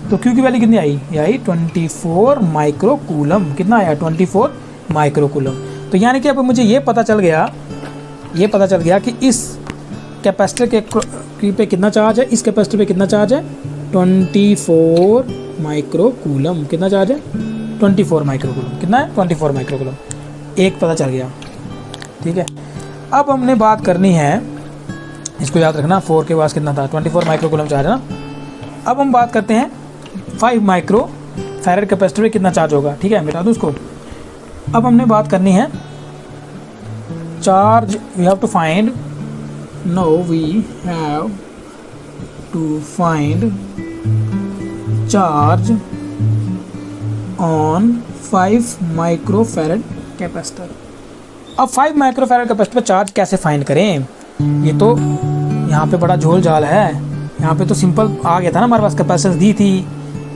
तो Q की वैल्यू कितनी आई, ये आई 24 माइक्रोकूलम। कितना आया, 24 माइक्रोकूलम। तो यानी कि अब मुझे ये पता चल गया कि इस कैपेसिटर के पे कितना चार्ज है, इस कैपेसिटर पे कितना चार्ज है, 24 माइक्रोकूलम। कितना चार्ज है, 24 माइक्रोकूलम। कितना है, 24 माइक्रोकूलम, एक पता चल गया, ठीक है। अब हमने बात करनी है, इसको याद रखना, 4 के पास कितना था, 24 माइक्रोकूलम चार्ज है ना। अब हम बात करते हैं 5 माइक्रोफैरड कैपेसिटर में कितना चार्ज होगा, ठीक है, मिटा दूँ उसको। अब हमने बात करनी है charge, we have to find, now we have to find charge on 5 microfarad capacitor. अब 5 माइक्रोफैरड कैपेसिटर पर चार्ज कैसे फाइंड करें, ये तो यहाँ पे बड़ा झोल झाल है। यहाँ पे तो सिंपल आ गया था ना, हमारे पास कैपेसिटेंस दी थी,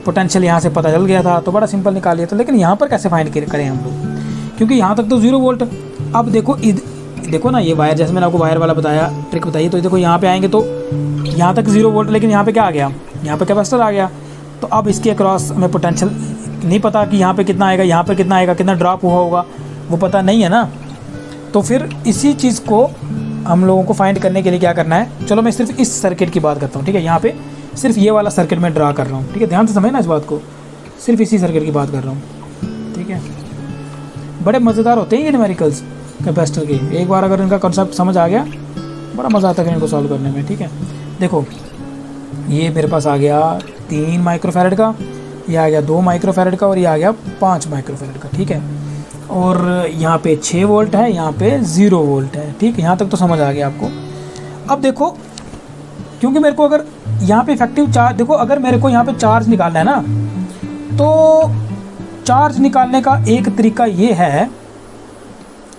पोटेंशियल यहाँ से पता चल गया था, तो बड़ा सिंपल निकाल लिया था। लेकिन यहाँ पर कैसे फाइंड करें हम लोग, क्योंकि यहाँ तक तो 0 वोल्ट। अब देखो ना, ये वायर, जैसे मैंने आपको वायर वाला बताया, ट्रिक बताई, तो देखो यहाँ पे आएंगे तो यहाँ तक 0 वोल्ट, लेकिन यहाँ पे क्या आ गया, यहाँ पे कैपेसिटर आ गया। तो अब इसके अक्रॉस हमें पोटेंशियल नहीं पता कि यहाँ पे कितना आएगा, यहाँ पर कितना आएगा, कितना ड्रॉप हुआ होगा, वो पता नहीं है ना। तो फिर इसी चीज़ को हम लोगों को फाइंड करने के लिए क्या करना है, चलो मैं सिर्फ इस सर्किट की बात करता हूँ, ठीक है। यहाँ पे सिर्फ ये वाला सर्किट मैं ड्रा कर रहा हूँ, ठीक है। ध्यान से समझना इस बात को, सिर्फ इसी सर्किट की बात कर रहा हूँ, ठीक है। बड़े मज़ेदार होते हैं ये न्यूमेरिकल्स कैपेसिटर के। एक बार अगर इनका कॉन्सेप्ट समझ आ गया, बड़ा मज़ा आता है इनको सॉल्व करने में, ठीक है। देखो ये मेरे पास आ गया 3 माइक्रोफैरड का, ये आ गया 2 माइक्रोफैरड का, और ये आ गया 5 माइक्रोफैरड का, ठीक है। और यहाँ पे 6 वोल्ट है, यहाँ पे 0 वोल्ट है, ठीक है। यहाँ तक तो समझ आ गया आपको। अब देखो, क्योंकि मेरे को अगर यहाँ पे इफेक्टिव चार्ज, देखो अगर मेरे को यहाँ पे चार्ज निकालना है ना, तो चार्ज निकालने का एक तरीका ये है,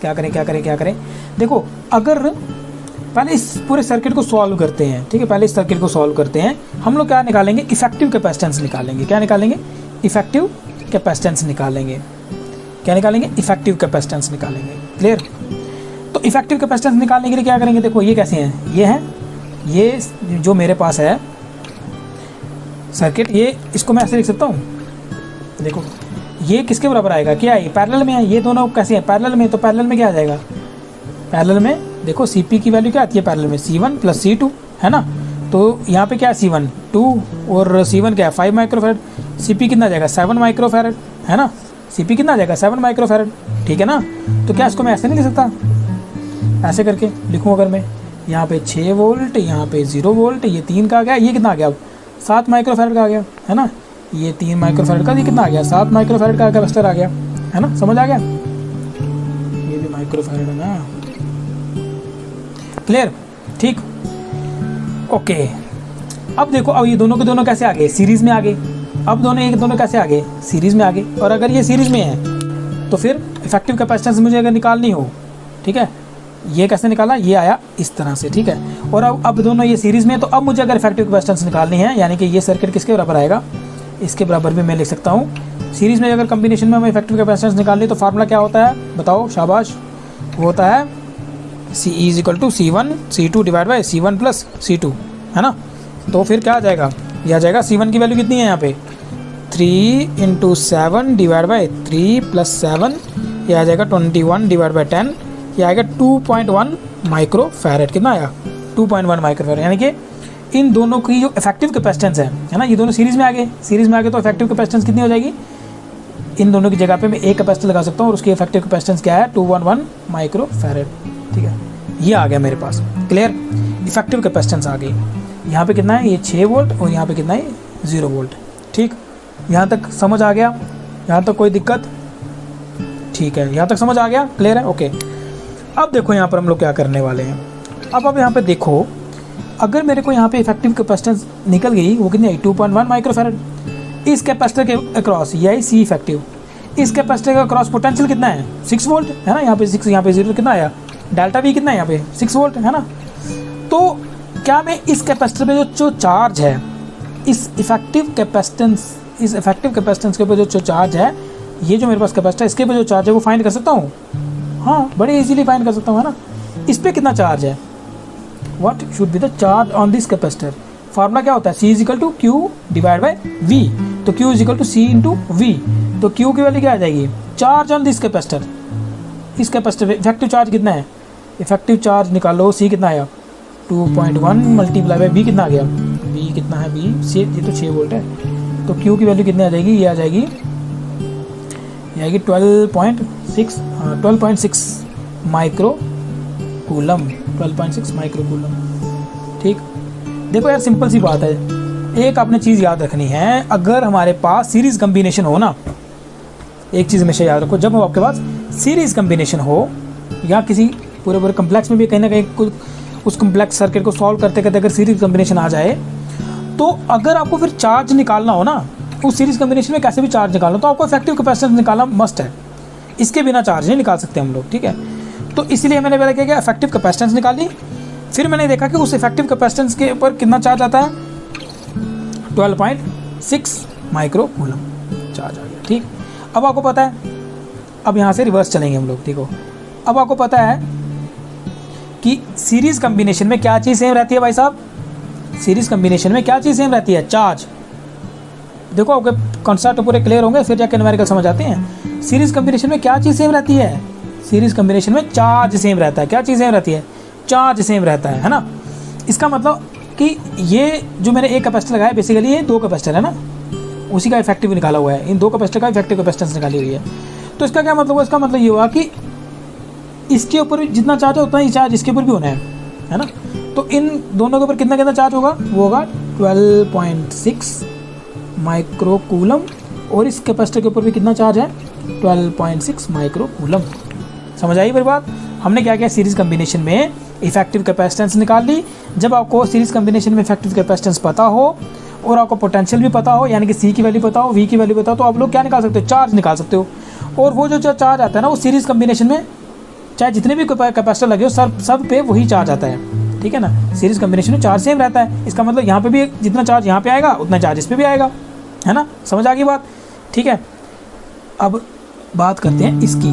क्या करें। देखो अगर पहले इस पूरे सर्किट को सॉल्व करते हैं, ठीक है। पहले इस सर्किट को सॉल्व करते हैं, हम लोग क्या निकालेंगे, इफेक्टिव कैपेसिटेंस निकालेंगे। क्या निकालेंगे, इफेक्टिव कैपेसिटेंस निकालेंगे। क्या निकालेंगे, इफेक्टिव कैपेसिटेंस निकालेंगे। क्लियर। तो इफेक्टिव कैपेसिटेंस निकालने के लिए क्या करेंगे, देखो ये कैसे हैं, ये है, ये जो मेरे पास है सर्किट, ये इसको मैं ऐसे लिख सकता हूँ। देखो ये किसके बराबर आएगा, क्या है, पैरेलल में है। ये दोनों कैसे हैं, पैरेलल में। तो पैरेलल में क्या आ जाएगा, पैरेलल में देखो Cp की वैल्यू क्या आती है पैरेलल में, C1 + C2, है ना। तो यहाँ पे क्या है, C1 2 और C1 क्या है 5 माइक्रोफैरड। Cp कितना आ जाएगा 7 माइक्रोफैरड, है ना। Cp कितना आ जाएगा 7 माइक्रोफैरड, ठीक है ना। तो क्या इसको मैं ऐसे नहीं लिख सकता, ऐसे करके लिखूँ अगर मैं, यहाँ पे 6 वोल्ट, यहाँ पे 0 वोल्ट, ये 3 का आ गया, ये कितना आ गया अब 7 माइक्रोफैरड का आ गया, है ना। ये 3 माइक्रोफैरड का, ये कितना आ गया 7 माइक्रोफैरड का कैपेसिटर आ गया, है ना। समझ आ गया, ये भी माइक्रोफैरड है ना। क्लियर, ठीक, ओके। अब देखो, अब ये दोनों के दोनों कैसे आ गए, सीरीज में आ गए। अब दोनों कैसे आ गए, सीरीज में आ गए। और अगर ये सीरीज में है तो फिर इफेक्टिव कैपेसिटेंस मुझे अगर निकालनी हो, ठीक है, ये कैसे निकाला, ये आया इस तरह से, ठीक है। और अब दोनों ये सीरीज में, तो अब मुझे अगर इफेक्टिव कैपेसिटेंस निकालनी है, यानी कि ये सर्किट किसके बराबर आएगा, इसके बराबर भी मैं लिख सकता हूँ। सीरीज में अगर कॉम्बिनेशन में हमें इफेक्टिव कैपेसिटेंस निकालनी, तो फार्मूला क्या होता है, बताओ, शाबाश। वो होता है C = C1 C2 / C1 + C2, है ना। तो फिर क्या आ जाएगा, ये आ जाएगा C1 की वैल्यू कितनी है यहाँ पे 3 × 7 / 3 + 7, ये आ जाएगा 21 / 10, ये आएगा 2.1 माइक्रोफैरड। कितना आया 2.1 माइक्रोफैरड। यानी कि इन दोनों की जो इफेक्टिव कैपेसिटेंस है ना, ये दोनों सीरीज में आ गए। सीरीज में आ गए तो इफेक्टिव कैपेसिटेंस कितनी हो जाएगी, इन दोनों की जगह पे मैं एक कैपेसिटर लगा सकता हूँ, और उसकी इफेक्टिव कैपेसिटेंस क्या है 211 माइक्रोफैरड, ठीक है। ये आ गया मेरे पास। क्लियर, इफेक्टिव कैपेसिटेंस आ गई। यहाँ पे कितना है, ये 6 वोल्ट, और यहाँ पे कितना है 0 वोल्ट, ठीक। यहाँ तक समझ आ गया, यहाँ तक कोई दिक्कत, ठीक है, यहाँ तक समझ आ गया, क्लियर है, ओके। अब देखो यहाँ पर हम लोग क्या करने वाले हैं। अब यहाँ पे देखो, अगर मेरे को यहाँ पे इफेक्टिव कैपेसिटेंस निकल गई, वो कितनी है 2.1 माइक्रोफैरड। इस कैपेसिटर के अक्रॉस, यही C इफेक्टिव, इस कैपेसिटर का क्रॉस पोटेंशियल कितना है 6 वोल्ट, है ना। यहाँ पे 6, यहाँ पे 0, कितना आया डेल्टा V कितना है यहाँ पे 6 वोल्ट, है ना। तो क्या मैं इस कैपेसिटर पे जो चार्ज है, इस इफेक्टिव कैपेसिटेंस के ऊपर जो चार्ज है, ये जो मेरे पास कैपेसिटर, इसके ऊपर जो चार्ज है वो फाइंड कर सकता हूँ। हाँ, बड़े इजीली फाइंड कर सकता हूँ, है ना। इस पर कितना चार्ज है, what should be the charge on this capacitor. Formula क्या होता है, C = Q / V। तो Q = C × V। तो Q की वैल्यू क्या आ जाएगी, चार्ज ऑन दिस कैपेसिटर। इस कैपेसिटर पे इफेक्टिव चार्ज कितना है, इफेक्टिव चार्ज निकालो, C कितना आया 2.1 × V कितना आ गया, V कितना है, V से ये तो 6 वोल्ट है। तो Q की वैल्यू कितनी आ जाएगी, ये आ जाएगी, ये आएगी 12.6 माइक्रो कूलम, 12.6 माइक्रो कूलम, ठीक। देखो यार, सिंपल सी बात है, एक आपने चीज़ याद रखनी है, अगर हमारे पास सीरीज़ कम्बिनेशन हो ना, एक चीज़ हमेशा याद रखो, जब आपके पास सीरीज़ कम्बिनेशन हो, या किसी पूरे कम्प्लेक्स में भी कहीं ना कहीं उस कम्प्लेक्स सर्किट को सॉल्व करते करते अगर सीरीज़ कम्बिनेशन आ जाए, तो अगर आपको फिर चार्ज निकालना हो ना, उस सीरीज़ कम्बिनेशन में कैसे भी चार्ज निकालना, तो आपको इफेक्टिव कैपेसिटेंस निकालना मस्ट है। इसके बिना चार्ज नहीं निकाल सकते हम लोग, ठीक है। तो इसलिए मैंने पहले क्या किया, इफेक्टिव कैपेसिटेंस निकाली, फिर मैंने देखा कि उस इफेक्टिव कैपेसिटेंस के ऊपर कितना चार्ज आता है 12.6 माइक्रो कूलम चार्ज आ गया, ठीक। अब आपको पता है, अब यहाँ से रिवर्स चलेंगे हम लोग, देखो। अब आपको पता है कि सीरीज़ कम्बिनेशन में क्या चीज़ सेम रहती है भाई साहब, सीरीज़ कम्बिनेशन में क्या चीज़ सेम रहती है, चार्ज। देखो आपके कॉन्सेप्ट पूरे क्लियर होंगे, फिर जाके न्यूमेरिकल समझ आते हैं। सीरीज़ कम्बिनेशन में क्या चीज़ सेम रहती है, सीरीज़ कम्बिनेशन में चार्ज सेम रहता है। क्या चीज़ सेम रहती है, चार्ज सेम रहता है ना। इसका मतलब कि ये जो मैंने एक कैपेसिटर लगाया बेसिकली ये 2 कैपेसिटर है ना, उसी का इफेक्टिव निकाला हुआ है, इन 2 कैपेसिटर का इफेक्टिव कैपेसिटेंस निकाली हुई है। तो इसका क्या मतलब हुआ, इसका मतलब ये हुआ कि इसके ऊपर जितना चार्ज है उतना ही चार्ज इसके ऊपर भी होना है ना। तो इन दोनों के ऊपर कितना कितना चार्ज होगा, वो होगा 12.6 माइक्रो कूलम, और इस कैपेसिटर के ऊपर भी कितना चार्ज है, 12.6 माइक्रो कूलम। समझ आई मेरी बात। हमने क्या किया, सीरीज़ कम्बिनेशन में इफेक्टिव कैपेसिटेंस निकाल ली। जब आपको सीरीज़ कम्बिनेशन में इफेक्टिव कैपेसिटेंस पता हो और आपको पोटेंशियल भी पता हो, यानी कि सी की वैल्यू पता हो, वी की वैल्यू पता हो, तो आप लोग क्या निकाल सकते हो, चार्ज निकाल सकते हो। और वो जो चार्ज आता है ना, वो सीरीज़ कम्बिनेशन में चाहे जितने भी कैपेसिटर लगे हो सब पे वही चार्ज आता है, ठीक है ना। सीरीज़ कम्बिनेशन में चार्ज सेम रहता है। इसका मतलब यहाँ पे भी जितना चार्ज यहाँ पे आएगा उतना चार्ज इस पर भी आएगा, है ना। समझ आ गई बात, ठीक है। अब बात करते हैं इसकी,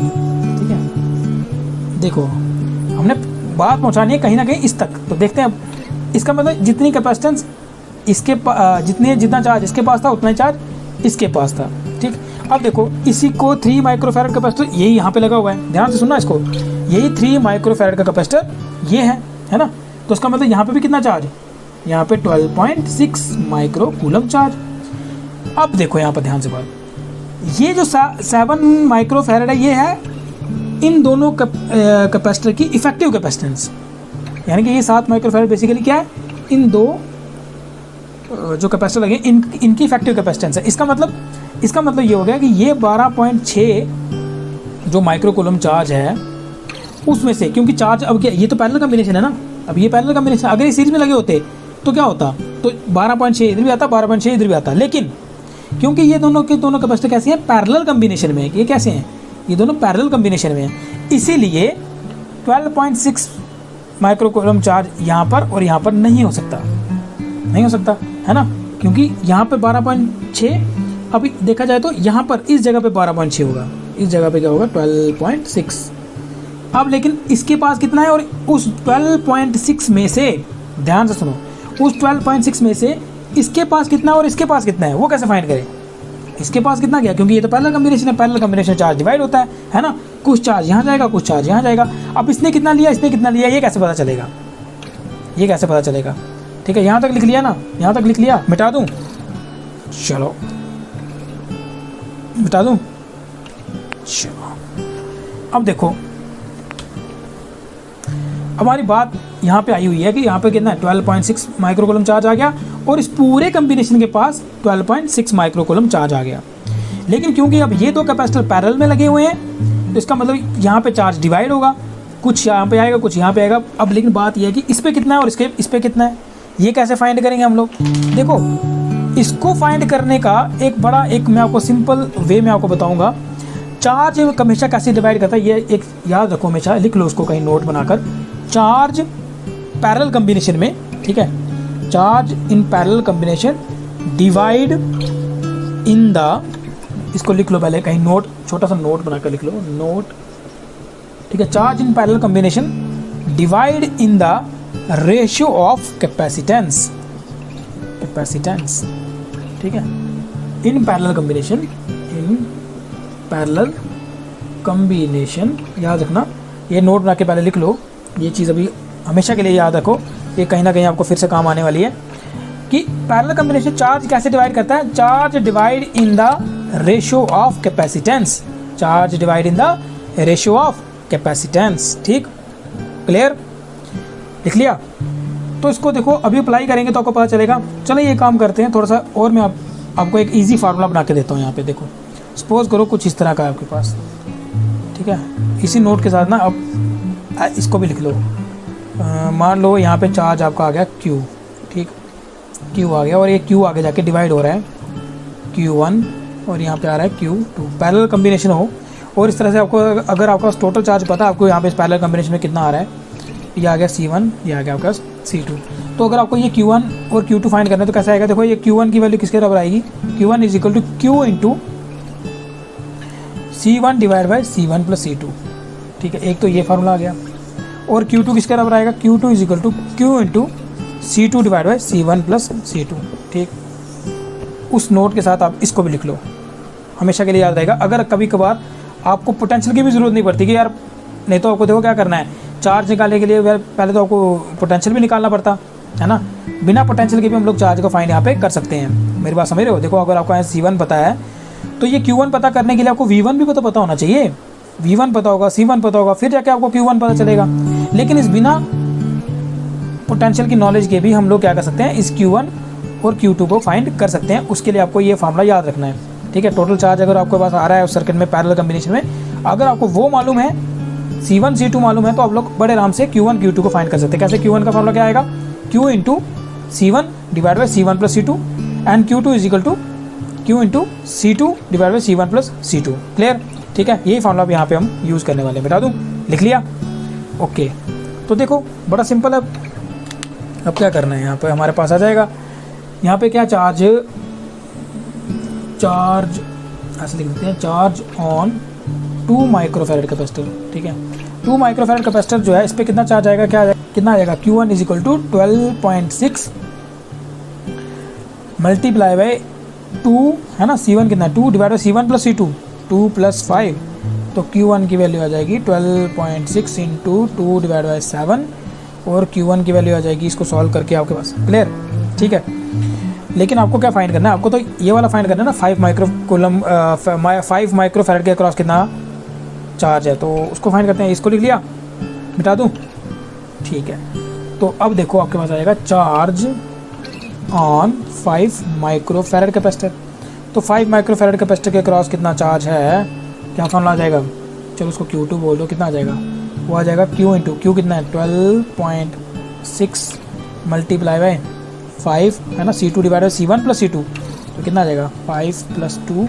ठीक है। देखो हमने बात पहुँचानी है कहीं ना कहीं इस तक, तो देखते हैं अब इसका मतलब जितनी कैपेसिटेंस इसके जितना चार्ज इसके पास था उतना ही चार्ज इसके पास था, ठीक। अब देखो इसी को 3 माइक्रोफैरड कैपेसिटर यही यहाँ पे लगा हुआ है, ध्यान से सुनना इसको, यही 3 माइक्रोफैरड का कैपेसिटर ये है ना। तो उसका मतलब यहाँ पे भी कितना चार्ज, यहाँ पे 12.6 माइक्रो कूलम चार्ज। अब देखो यहाँ पर ध्यान से बात, ये जो 7 माइक्रोफैरड है ये है इन दोनों कैपेसिटर की इफेक्टिव कैपेसिटेंस, यानी कि ये 7 माइक्रोफैरड बेसिकली क्या है, इन दो जो कैपेसिटर लगे इनकी इफेक्टिव कैपेसिटेंस है। इसका मतलब ये हो गया कि ये 12.6 जो माइक्रो कूलम चार्ज है उसमें से, क्योंकि चार्ज अब क्या, ये तो पैरेलल कॉम्बिनेशन है ना, अब ये पैरेलल कॉम्बिनेशन, अगर ये सीरीज में लगे होते तो क्या होता, तो 12.6 इधर भी आता, 12.6 इधर भी आता। लेकिन क्योंकि ये दोनों के दोनों कैपेसिटर कैसे हैं, पैरेलल कॉम्बिनेशन में, ये कैसे हैं, ये दोनों पैरेलल कॉम्बिनेशन में हैं, इसीलिए 12.6 माइक्रो कूलम चार्ज यहाँ पर और यहाँ पर नहीं हो सकता है ना, क्योंकि यहाँ पर 12.6, अभी देखा जाए तो यहाँ पर इस जगह पे 12.6 होगा, इस जगह पे क्या होगा 12.6। अब लेकिन इसके पास कितना है, और उस 12.6 में से, ध्यान से सुनो, उस 12.6 में से इसके पास कितना और इसके पास कितना है वो कैसे फाइंड करें। इसके पास कितना गया, क्योंकि ये तो पैरेलल कॉम्बिनेशन है, पैरेलल कॉम्बिनेशन चार्ज डिवाइड होता है ना, कुछ चार्ज यहाँ जाएगा कुछ चार्ज यहाँ जाएगा। अब इसने कितना लिया इसने कितना लिया, ये कैसे पता चलेगा, ठीक है। यहाँ तक लिख लिया ना, यहाँ तक लिख लिया, मिटा दूँ, चलो मिटा दूँ, चलो। अब देखो हमारी बात यहाँ पे आई हुई है कि यहाँ पे कितना है 12.6 माइक्रो कूलम चार्ज आ गया, और इस पूरे कॉम्बिनेशन के पास 12.6 माइक्रो कूलम चार्ज आ गया। लेकिन क्योंकि अब ये दो कैपेसिटर पैरेलल में लगे हुए हैं, तो इसका मतलब यहाँ पे चार्ज डिवाइड होगा, कुछ यहाँ पे आएगा कुछ यहाँ पे आएगा। अब लेकिन बात यह है कि इस पर कितना है और इस पर कितना है, ये कैसे फाइंड करेंगे हम लोग। देखो इसको फाइंड करने का एक मैं आपको सिंपल वे में आपको बताऊँगा। चार्ज हमेशा कैसे डिवाइड करता है, ये एक याद रखो, हमेशा लिख लो उसको कहीं नोट बनाकर। चार्ज पैरेलल कॉम्बिनेशन में, ठीक है, charge in parallel combination divide in the, इसको लिख लो पहले कहीं नोट, छोटा सा नोट बनाकर लिख लो, नोट, ठीक है। Charge in parallel combination divide in the ratio of capacitance, ठीक है, इन पैरेलल कॉम्बिनेशन, याद रखना, ये नोट बना के पहले लिख लो, ये चीज़ अभी हमेशा के लिए याद रखो, ये कहीं ना कहीं आपको फिर से काम आने वाली है कि पैरेलल कॉम्बिनेशन चार्ज कैसे डिवाइड करता है। Charge divide in the ratio of capacitance, charge divide in the ratio of capacitance, ठीक, क्लियर, लिख लिया। तो इसको देखो अभी अप्लाई करेंगे तो आपको पता चलेगा। चलो ये काम करते हैं थोड़ा सा और, मैं आपको एक ईजी फार्मूला बना के देता हूँ। यहाँ पे देखो, सपोज करो कुछ इस तरह का है आपके पास, ठीक है, इसी नोट के साथ ना अब इसको भी लिख लो। मान लो यहाँ पे चार्ज आपका आ गया Q, ठीक, Q आ गया, और ये Q आगे जाके डिवाइड हो रहा है Q1, और यहाँ पे आ रहा है Q2, पैरेलल कॉम्बिनेशन हो। और इस तरह से आपको अगर आपका टोटल चार्ज पता है आपको यहाँ पे इस पैरेलल कॉम्बिनेशन में कितना आ रहा है, ये आ गया C1, ये आ गया आपका C2। तो अगर आपको ये Q1 और Q2 फाइंड करना है तो कैसा आएगा, देखो ये Q1 की वैल्यू किसके बराबर आएगी, Q1 is equal to Q into C1 divide by C1 plus C2, ठीक है, एक तो ये फार्मूला आ गया। और Q2 किसके बराबर आएगा, Q2 is equal to Q into C2 divide by C1 plus C2, ठीक। उस नोट के साथ आप इसको भी लिख लो, हमेशा के लिए याद रहेगा। अगर कभी कभार आपको पोटेंशियल की भी ज़रूरत नहीं पड़ती कि यार, नहीं तो आपको देखो क्या करना है, चार्ज निकालने के लिए पहले तो आपको पोटेंशियल भी निकालना पड़ता है ना। बिना पोटेंशियल के भी हम लोग चार्ज को फाइंड यहाँ पे कर सकते हैं। मेरी बात समझ रहे हो? देखो अगर आपको यहाँ C1 पता है तो ये Q1 पता करने के लिए आपको V1 भी पता होना चाहिए। V1 पता होगा, C1 पता होगा, फिर जाके आपको Q1 पता चलेगा। लेकिन इस बिना पोटेंशियल की नॉलेज के भी हम लोग क्या कर सकते हैं, इस Q1 और Q2 को फाइंड कर सकते हैं। उसके लिए आपको ये फार्मूला याद रखना है, ठीक है। टोटल चार्ज अगर आपके पास आ रहा है उस सर्किट में पैरेलल कम्बिनेशन में, अगर आपको वो मालूम है, C1 C2 मालूम है, तो आप लोग बड़े आराम से Q1 Q2 को फाइंड कर सकते हैं। कैसे? Q1 का फार्मूला क्या आएगा, Q into C1 divide by C1 plus C2 and Q2 is equal to Q into C2 divide by C1 plus C2। Clear? ठीक है, यही फार्मूला भी यहाँ पे हम यूज़ करने वाले हैं। बता दूँ, लिख लिया? ओके, तो देखो बड़ा सिंपल है। अब क्या करना है, यहाँ पे हमारे पास आ जाएगा, यहाँ पे क्या चार्ज ऐसे लिख देते हैं, चार्ज ऑन 2 माइक्रोफैरड कैपेसिटर, ठीक है। 2 माइक्रोफैरड कैपेसिटर जो है, इस पर कितना चार्ज आएगा, कितना आ जाएगा, Q1 is equal to 12.6 multiply by 2 है ना, C1 कितना, 2 divide by C1 plus C2, 2 plus 5, तो Q1 की वैल्यू आ जाएगी 12.6 इंटू 2 डिवाइड बाई 7, और Q1 की वैल्यू आ जाएगी, इसको सॉल्व करके आपके पास। क्लियर? ठीक है। लेकिन आपको क्या फाइंड करना है, आपको तो ये वाला फाइंड करना है ना, 5 माइक्रोफैरड के अक्रॉस कितना चार्ज है, तो उसको फाइंड करते हैं। इसको लिख लिया, मिटा दूँ? ठीक है, तो अब देखो आपके पास आएगा चार्ज ऑन 5 माइक्रोफैरड कैपेसिटर। तो 5 माइक्रोफैरड कैपेसिटर के अक्रॉस कितना चार्ज है, क्या फार्मूला आ जाएगा, चलो उसको Q2 बोल दो, कितना आ जाएगा, वो आ जाएगा Q इंटू Q कितना है, 12.6 मल्टीप्लाई बाई 5 है ना, C2 divide by C1 plus C2, तो कितना आ जाएगा, 5 प्लस 2,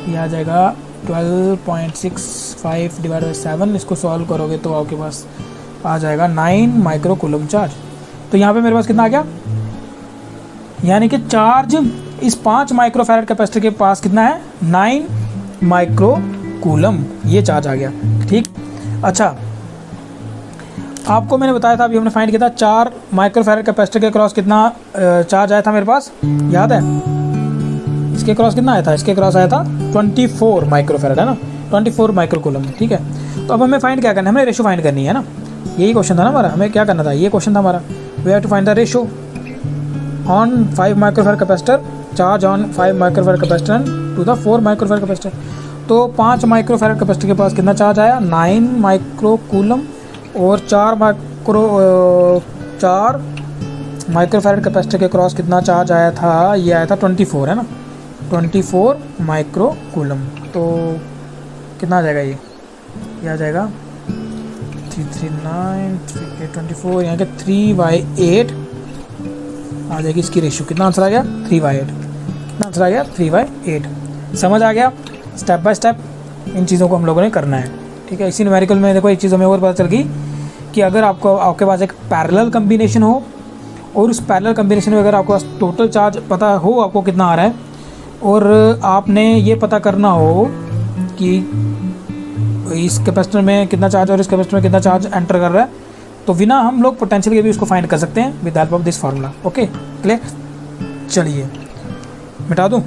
ये आ जाएगा 12.65 डिवाइड बाई 7। इसको सॉल्व करोगे तो आपके पास आ जाएगा 9 माइक्रो कूलम चार्ज। तो यहाँ पे मेरे पास कितना आ गया, यानी कि चार्ज इस 5 माइक्रोफैरड कैपेसिटर के पास कितना है, 9 माइक्रो कूलम, ये चार्ज आ गया। ठीक, अच्छा आपको मैंने बताया था, अभी हमने फाइंड किया था 4 माइक्रोफैरड कैपेसिटर के क्रॉस कितना चार्ज आया था मेरे पास, याद है? इसके क्रॉस कितना आया था, इसके क्रॉस आया था 24 माइक्रोफैरड, है ना, 24 माइक्रो कूलम। ठीक है, तो अब हमें फाइंड क्या करना है, हमें रेशो फाइंड करनी है ना, यही क्वेश्चन था ना हमारा, हमें क्या करना था, ये क्वेश्चन था हमारा, we have to find the ratio on 5 microfarad capacitor, charge on 5 microfarad capacitor to the 4 microfarad capacitor. तो 5 माइक्रोफैरड कैपेसिटर के पास कितना चार्ज आया, 9 माइक्रो कूलम, और 4 माइक्रोफैरड कैपेसिटर के क्रॉस कितना चार्ज आया था, ये आया था 24, है ना, 24 माइक्रो कूलम। तो कितना आ जाएगा, ये आ जाएगा 339 3 यहाँ के 3/8 आ जाएगी इसकी रेशो। कितना आंसर आ गया, 3/8। कितना आंसर आ गया, 3/8। समझ आ गया? स्टेप बाय स्टेप इन चीज़ों को हम लोगों ने करना है। ठीक है, इसी न्यूमेरिकल में देखो एक चीज़ हमें और पता चल गई कि अगर आपके पास एक पैरेलल कम्बिनेशन हो, और उस पैरेलल कम्बिनेशन में अगर आपके पास टोटल चार्ज पता हो आपको कितना आ रहा है, और आपने ये पता करना हो कि इस कैपेसिटर में कितना चार्ज और इस कैपेसिटर में कितना चार्ज एंटर कर रहा है, तो बिना हम लोग पोटेंशियल के भी उसको फाइंड कर सकते हैं with help of this formula. Okay, clear? चलिए मिटा दूँ।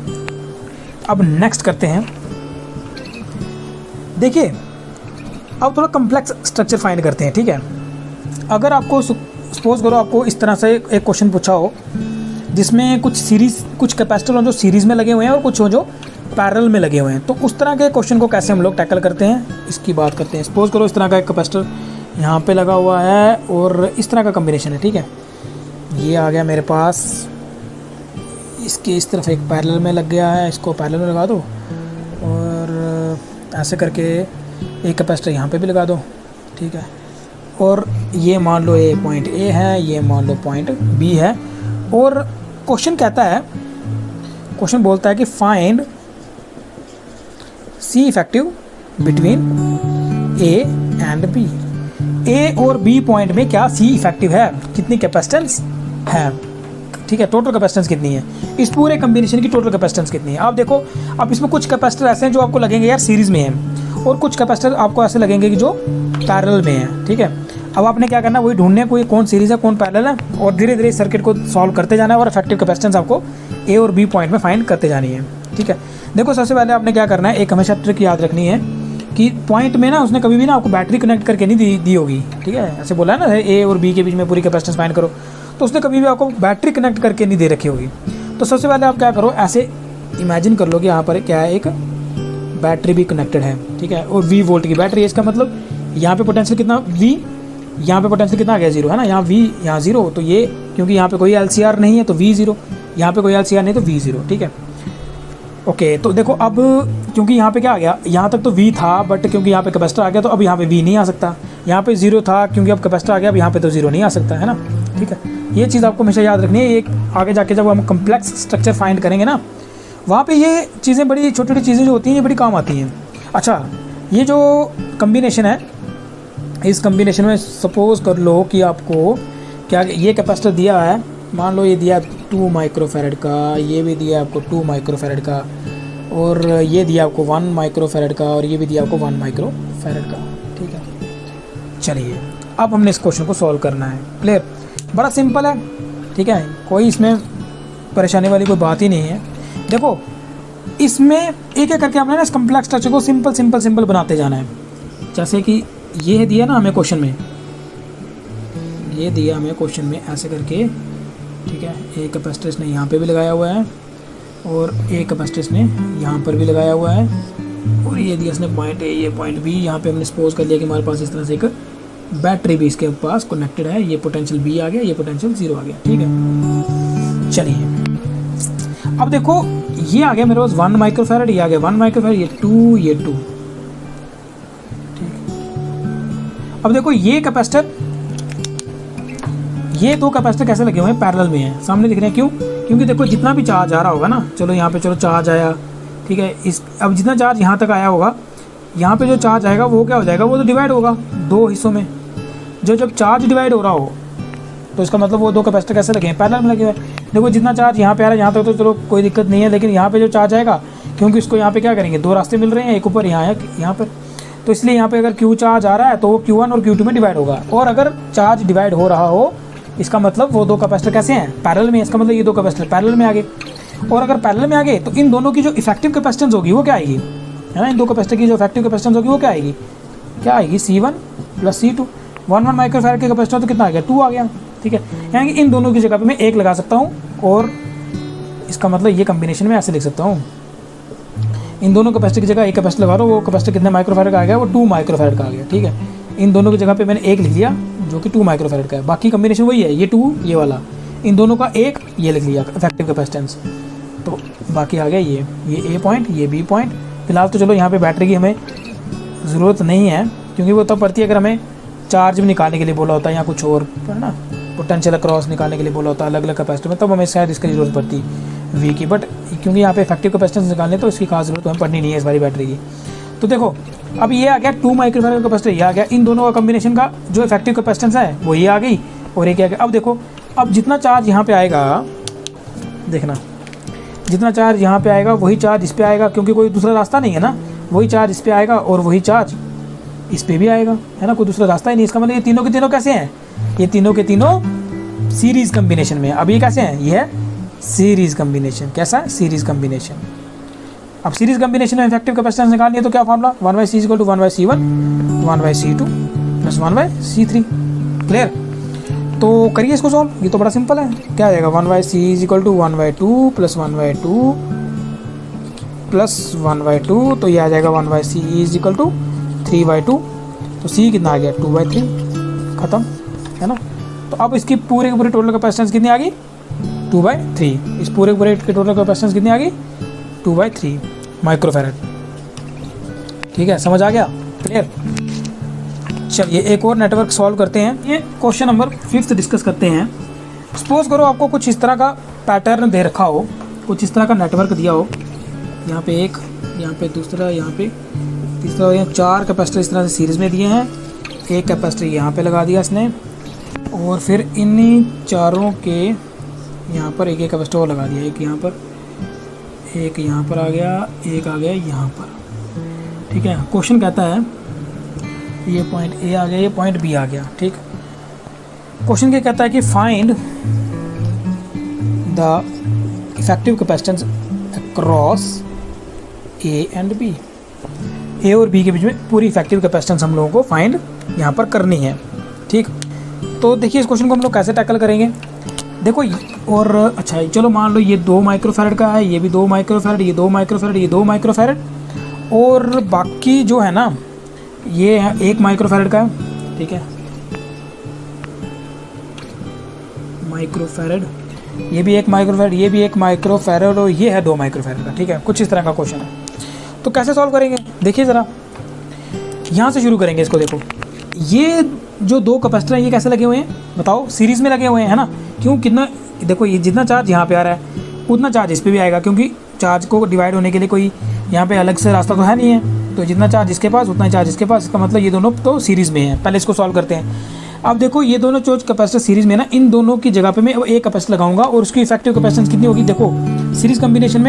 अब नेक्स्ट करते हैं, देखिए अब थोड़ा कम्प्लेक्स स्ट्रक्चर फाइंड करते हैं। ठीक है, अगर आपको सपोज करो आपको इस तरह से एक क्वेश्चन पूछा हो जिसमें कुछ कैपेसिटर हो जो सीरीज़ में लगे हुए हैं और कुछ हो जो पैरेलल में लगे हुए हैं, तो उस तरह के क्वेश्चन को कैसे हम लोग टैकल करते हैं, इसकी बात करते हैं। सपोज करो इस तरह का एक कैपेसिटर यहाँ पे लगा हुआ है और इस तरह का कम्बिनेशन है। ठीक है, ये आ गया मेरे पास, इसके इस तरफ एक पैरेलल में लग गया है, इसको पैरेलल में लगा दो, और ऐसे करके एक कैपेसिटर यहाँ पे भी लगा दो। ठीक है, और ये मान लो ये पॉइंट ए है, ये मान लो पॉइंट बी है, और क्वेश्चन कहता है, क्वेश्चन बोलता है कि find C effective between A and B. A और बी पॉइंट में क्या सी इफेक्टिव है, कितनी कैपेसिटेंस है। ठीक है, टोटल कैपेसिटेंस कितनी है, इस पूरे कम्बिनेशन की टोटल कैपेसिटेंस कितनी है। आप देखो, अब इसमें कुछ कैपेसिटर ऐसे हैं जो आपको लगेंगे यार सीरीज़ में हैं, और कुछ कैपेसिटर आपको ऐसे लगेंगे कि जो पैरेलल में हैं। ठीक है, अब आपने क्या करना है, वही ढूंढने कोई कौन सीरीज़ है कौन पैरेलल है, और धीरे धीरे सर्किट को सॉल्व करते जाना है, और इफेक्टिव कैपेसिटेंस आपको ए और बी पॉइंट में फाइंड करते जानी है। ठीक है, देखो सबसे पहले आपने क्या करना है, एक हमेशा ट्रिक याद रखनी है कि पॉइंट में ना उसने कभी भी ना आपको बैटरी कनेक्ट करके नहीं दी होगी, ठीक है, ऐसे बोला है ना ए और बी के बीच में पूरी कैपेसिटेंस फाइंड करो, तो उसने कभी भी आपको बैटरी कनेक्ट करके नहीं दे रखी होगी। तो सबसे पहले आप क्या करो, ऐसे इमेजिन कर लो कि यहाँ पर क्या है, एक बैटरी भी कनेक्टेड है, ठीक है, और V वोल्ट की बैटरी है। इसका मतलब यहाँ पे पोटेंशियल कितना V, यहाँ पे पोटेंशियल कितना आ गया 0 है ना, यहाँ V यहाँ 0, तो ये क्योंकि यहाँ पे कोई LCR नहीं है तो V 0, यहाँ पे कोई LCR नहीं तो V 0, ठीक है। ओके, तो देखो अब क्योंकि यहाँ पे क्या आ गया, यहाँ तक तो V था, बट क्योंकि यहाँ पे कैपेसिटर आ गया तो अब यहाँ पे V नहीं आ सकता। यहाँ पे 0 था क्योंकि अब कैपेसिटर आ गया, अब यहाँ पे तो 0 नहीं आ सकता है ना, ठीक है। ये चीज़ आपको हमेशा याद रखनी है। एक आगे जाके जब हम कम्प्लेक्स स्ट्रक्चर फाइंड करेंगे ना, वहाँ पे ये चीज़ें बड़ी छोटी छोटी चीज़ें जो होती हैं ये बड़ी काम आती हैं। अच्छा, ये जो कम्बिनेशन है, इस कम्बिनेशन में सपोज़ कर लो कि आपको क्या ये कैपेसिटर दिया है, मान लो ये दिया 2 माइक्रोफैरड का, ये भी दिया आपको 2 माइक्रोफैरड का, और ये दिया आपको 1 माइक्रोफैरड का, और ये भी दिया आपको 1 माइक्रोफैरड का, ठीक है। चलिए अब हमने इस क्वेश्चन को सॉल्व करना है। क्लियर, बड़ा सिंपल है, ठीक है, कोई इसमें परेशानी वाली कोई बात ही नहीं है। देखो इसमें एक एक करके आपने ना इस कम्प्लेक्स स्ट्रक्चर को सिंपल सिंपल सिंपल बनाते जाना है। जैसे कि ये दिया ना हमें क्वेश्चन में, ये दिया हमें क्वेश्चन में ऐसे करके, ठीक है, एक कैपेसिटर इसने यहाँ पे भी लगाया हुआ है और एक कैपेसिटर इसने यहाँ पर भी लगाया हुआ है, और ये दिया इसने पॉइंट ए, ये पॉइंट बी। यहाँ पे हमने सपोज कर लिया कि हमारे पास इस तरह से एक बैटरी भी इसके पास कनेक्टेड है, ये पोटेंशियल बी आ गया, ये पोटेंशियल 0 आ गया, ठीक है। चलिए अब देखो ये आ गया मेरे पास 1 माइक्रोफैरड, ये आ गया 1 माइक्रोफैरड, ये 2, ये 2, ठीक। अब देखो ये कैपेसिटर, ये 2 कैपेसिटर कैसे लगे हुए हैं, पैरेलल में हैं, सामने दिख रहे हैं। क्यों? क्योंकि देखो जितना भी चार्ज आ रहा होगा ना, चलो यहाँ पे चलो चार्ज आया, ठीक है, इस अब जितना चार्ज यहाँ तक आया होगा, यहाँ पे जो चार्ज आएगा वो क्या हो जाएगा, वो तो डिवाइड होगा 2 हिस्सों में। जब चार्ज डिवाइड हो रहा हो तो इसका मतलब वो 2 कैपेसिटर कैसे लगे हैं, पैरेलल में लगे हुए हैं। देखो जितना चार्ज यहाँ पे आ रहा है यहाँ तक तो चलो कोई दिक्कत नहीं है, लेकिन यहाँ पे जो चार्ज आएगा, क्योंकि इसको यहाँ पे क्या करेंगे, 2 रास्ते मिल रहे हैं, एक ऊपर यहाँ है यहाँ पर, तो इसलिए यहाँ पे अगर Q चार्ज आ रहा है तो वो Q1 और Q2 में डिवाइड होगा। और अगर चार्ज डिवाइड हो रहा हो, इसका मतलब वो 2 कैपेसिटर कैसे हैं, पैरेलल में। इसका मतलब ये 2 कैपेसिटर पैरेलल में आ गए, और अगर पैरेलल में आ गए तो इन दोनों की जो इफेक्टिव कैपेसिटेंस होगी वो क्या आएगी, है ना, इन 2 कैपेसिटर की जो इफेक्टिव कैपेसिटेंस होगी वो क्या आएगी, C1 + C2। 1 माइक्रोफैरड के कैपेसिटर तो कितना आ गया, 2 आ गया, ठीक है। यानी कि इन दोनों की जगह पे मैं 1 लगा सकता हूँ, और इसका मतलब ये कम्बिनेशन में ऐसे लिख सकता हूँ, इन दोनों कैपेसिटर की जगह 1 कैपेसिटर लगा रहा हूँ, वो कैपेसिटर कितने माइक्रोफैरड का आ गया, वो 2 माइक्रोफैरड का आ गया, ठीक है। इन दोनों की जगह पे मैंने 1 लिख लिया जो कि 2 माइक्रोफैरड का है, बाकी कम्बिनेशन वही है, ये 2 ये वाला, इन दोनों का 1 ये लिख लिया इफेक्टिव कैपेसिटेंस, तो बाकी आ गया ये A पॉइंट, ये B पॉइंट। फिलहाल तो चलो यहाँ पे बैटरी की हमें ज़रूरत नहीं है, क्योंकि वो तब पड़ती है अगर हमें चार्ज भी निकालने के लिए बोला होता है या कुछ और, है ना, पोटेंशियल अक्रॉस निकालने के लिए बोला होता है अलग अलग कैपेसिटर में, तब हमें शायद इसकी ज़रूरत पड़ती V की। बट क्योंकि यहाँ पे इफेक्टिव कैपेसिटेंस निकालने तो इसकी खास ज़रूरत हमें पड़नी नहीं है इस वाली बैटरी की। तो देखो अब ये आ गया 2 माइक्रोफैरड कैपेसिटर, ये आ गया, इन दोनों का कम्बिनेशन का जो इफेक्टिव कैपेसिटेंस है वो ये आ गई, और एक आ गया। अब देखो अब जितना चार्ज यहाँ पे आएगा, देखना जितना चार्ज यहाँ पे आएगा वही चार्ज इस पे आएगा, क्योंकि कोई दूसरा रास्ता नहीं है ना, वही चार्ज इस पे आएगा और वही चार्ज इस पे भी आएगा, है ना, कोई दूसरा रास्ता ही नहीं। इसका मतलब ये तीनों के तीनों कैसे हैं, ये तीनों के तीनों सीरीज कम्बिनेशन में। अब ये कैसे हैं, ये है सीरीज कम्बिनेशन। कैसा है, सीरीज कम्बिनेशन। अब सीरीज कम्बिनेशन में इफेक्टिव कैपेसिटेंस निकालनी है तो क्या formula, 1/C = 1/C1 1/C2 + 1/C3। Clear, तो करिए इसको सॉल्व, ये तो बड़ा सिंपल है। क्या आ जाएगा, 1/C = 1/2 + 1/2 + 1/2, तो ये आ जाएगा 1/C = 3/2, तो C कितना आ गया, 2/3, ख़त्म, है ना। तो अब इसकी पूरे के पूरे टोटल कैपेसिटेंस कितनी आ गई, 2/3। इस पूरे पूरे के टोटल कैपेसिटेंस कितनी आ गई, 2/3 माइक्रोफैरड। ठीक है, समझ आ गया, क्लियर। चलिए एक और नेटवर्क सॉल्व करते हैं। ये क्वेश्चन नंबर 5 डिस्कस करते हैं। सपोज करो आपको कुछ इस तरह का पैटर्न दे रखा हो, कुछ इस तरह का नेटवर्क दिया हो, यहाँ पे एक, यहाँ पे दूसरा, यहाँ पे तीसरा, यहाँ 4 कैपेसिटर इस तरह से सीरीज़ में दिए हैं। एक कैपेसिटर यहाँ पे लगा दिया इसने, और फिर इन्हीं चारों के यहाँ पर एक एक कैपेसिटर और लगा दिया। एक यहाँ पर, एक यहाँ पर आ गया, एक आ गया यहाँ पर। ठीक है, क्वेश्चन कहता है ये पॉइंट ए आ गया, ये पॉइंट बी आ गया। ठीक, क्वेश्चन क्या कहता है कि find the effective capacitance across A and B. A और बी के बीच में पूरी इफेक्टिव कैपेसिटेंस हम लोगों को फाइंड यहाँ पर करनी है। ठीक, तो देखिए इस क्वेश्चन को हम लोग कैसे टैकल करेंगे। देखो और अच्छा चलो मान लो ये 2 माइक्रोफैरड का है, ये भी 2 माइक्रोफैरड, ये 2 माइक्रोफैरड, ये 2 माइक्रोफैरड, और बाकी जो है ना ये है 1 माइक्रोफैरड का है। ठीक है, माइक्रोफैरड, ये भी 1 माइक्रोफैरड, ये भी 1 माइक्रोफैरड, और ये है 2 माइक्रोफैरड का। ठीक है, कुछ इस तरह का क्वेश्चन है। तो कैसे सॉल्व करेंगे, देखिए ज़रा यहाँ से शुरू करेंगे इसको। देखो ये जो 2 कैपेसिटर हैं ये कैसे लगे हुए हैं बताओ, सीरीज़ में लगे हुए हैं, है ना। क्यों, कितना, देखो ये जितना चार्ज यहाँ पे आ रहा है उतना चार्ज इस पर भी आएगा, क्योंकि चार्ज को डिवाइड होने के लिए कोई यहाँ पे अलग से रास्ता तो है नहीं है। तो जितना चार्ज इसके पास उतना ही चार्ज इसके पास, इसका मतलब ये दोनों तो सीरीज़ में है। पहले इसको सॉल्व करते हैं। अब देखो ये दोनों जो कैपेसिटर सीरीज़ में ना, इन दोनों की जगह पे मैं एक कैपेसिटर लगाऊंगा और उसकी इफेक्टिव कैपेसिटेंस कितनी होगी। देखो सीरीज़ कम्बिनेशन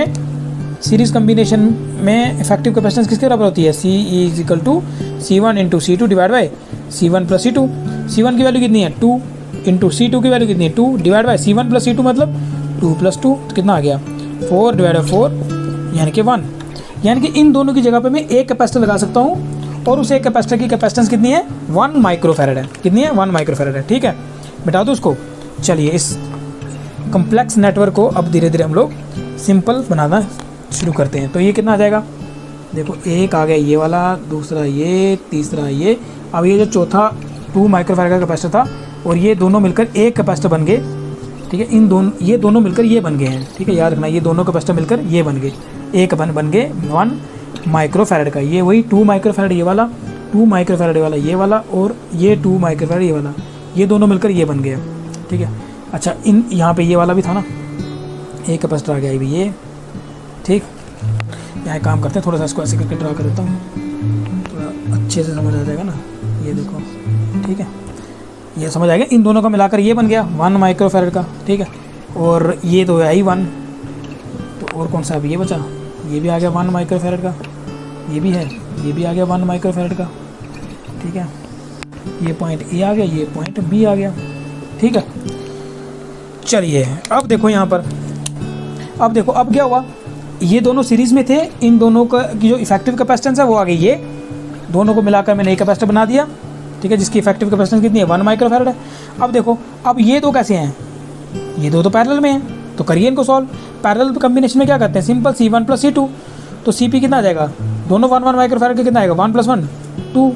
में इफेक्टिव कैपेसिटेंस किसके बराबर होती है, C=C1 × C2 divide by C1 + C2। C1 की वैल्यू कितनी है 2 × C2 की वैल्यू कितनी है 2 डिवाइड बाई C1 + C2 मतलब 2 + 2 तो कितना आ गया 4 डिवाइड बाई 4 यानी कि 1। यानी कि इन दोनों की जगह पे मैं एक कैपेसिटर लगा सकता हूँ और उस एक कैपेसिटर की कैपेसिटेंस कितनी है 1 माइक्रोफैरड है। कितनी है 1 माइक्रोफैरड है। ठीक है, मिटा दो उसको। चलिए इस कम्प्लेक्स नेटवर्क को अब धीरे धीरे हम लोग सिंपल बनाना शुरू करते हैं। तो ये कितना आ जाएगा, देखो एक आ गया ये वाला, दूसरा ये, तीसरा ये। अब ये जो चौथा 2 माइक्रोफैरड का कैपेसिटर था और ये दोनों मिलकर एक कैपेसिटर बन गए। ठीक है, ये दोनों मिलकर ये बन गए हैं। ठीक है, याद रखना ये दोनों कैपेसिटर मिलकर ये बन गए, एक बन गए 1 माइक्रोफैरड का। ये वही 2 माइक्रोफैरड ये वाला, 2 माइक्रोफैरड वाला ये वाला, और ये 2 माइक्रोफैरड ये वाला, ये दोनों मिलकर ये बन गए। ठीक है, अच्छा इन यहाँ पे ये वाला भी था ना, एक कैपेसिटर आ गया भी ये। ठीक, यहाँ काम करते हैं, थोड़ा सा इसको ऐसे करके ड्रा कर देता हूँ, थोड़ा अच्छे से समझ आ जाएगा ना। ये देखो, ठीक है, ये समझ आएगा। इन दोनों का मिलाकर ये बन गया 1 माइक्रोफैरड का। ठीक है, और ये तो है ही 1, तो और कौन सा अभी ये बचा, ये भी आ गया 1 माइक्रोफैरड का, ये भी है, ये भी आ गया 1 माइक्रोफैरड का। ठीक है, ये पॉइंट ए आ गया, ये पॉइंट बी आ गया। ठीक है, चलिए अब देखो यहाँ पर, अब देखो अब क्या हुआ, ये दोनों सीरीज़ में थे, इन दोनों का की जो इफेक्टिव कैपेसिटेंस है वो आ गई, ये दोनों को मिलाकर मैंने एक कैपेसिटर बना दिया। ठीक है, जिसकी इफेक्टिव कैपेसिटेंस कितनी है 1 माइक्रोफैरड है। अब देखो अब ये दो कैसे हैं, ये दो तो पैरेलल में हैं, तो करिए इनको सॉल्व। पैरेलल कम्बिनेशन में क्या करते हैं, सिंपल C1 + C2, तो CP कितना आ जाएगा, दोनों 1 माइक्रोफैरड के कितना आएगा 1 + 1 2।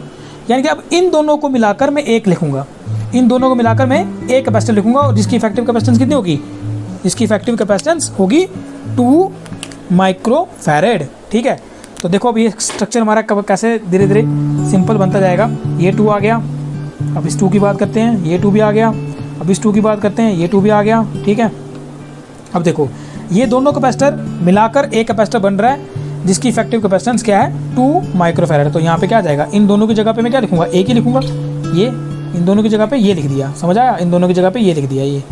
यानी कि अब इन दोनों को मिलाकर मैं एक लिखूंगा, इन दोनों को मिलाकर मैं एक कैपेसिटर लिखूंगा, और जिसकी इफेक्टिव कैपेसिटेंस कितनी होगी, इसकी इफेक्टिव कैपेसिटेंस होगी 2 माइक्रोफैरड। ठीक है, तो देखो अब ये स्ट्रक्चर हमारा कैसे धीरे धीरे सिंपल बनता जाएगा। ये 2 आ गया, अब इस 2 की बात करते हैं, ये 2 भी आ गया, अब इस 2 की बात करते हैं, ये 2 भी आ गया। ठीक है, अब देखो ये दोनों कैपेसिटर मिलाकर एक कैपेसिटर बन रहा है, जिसकी इफेक्टिव कैपेसिटेंस क्या है 2 माइक्रोफैरड। तो यहाँ पे क्या आ जाएगा, इन दोनों की जगह पे मैं क्या लिखूंगा, एक ही लिखूंगा, ये इन दोनों की जगह पे ये लिख दिया, समझ आया, इन दोनों की जगह पे ये लिख दिया ये।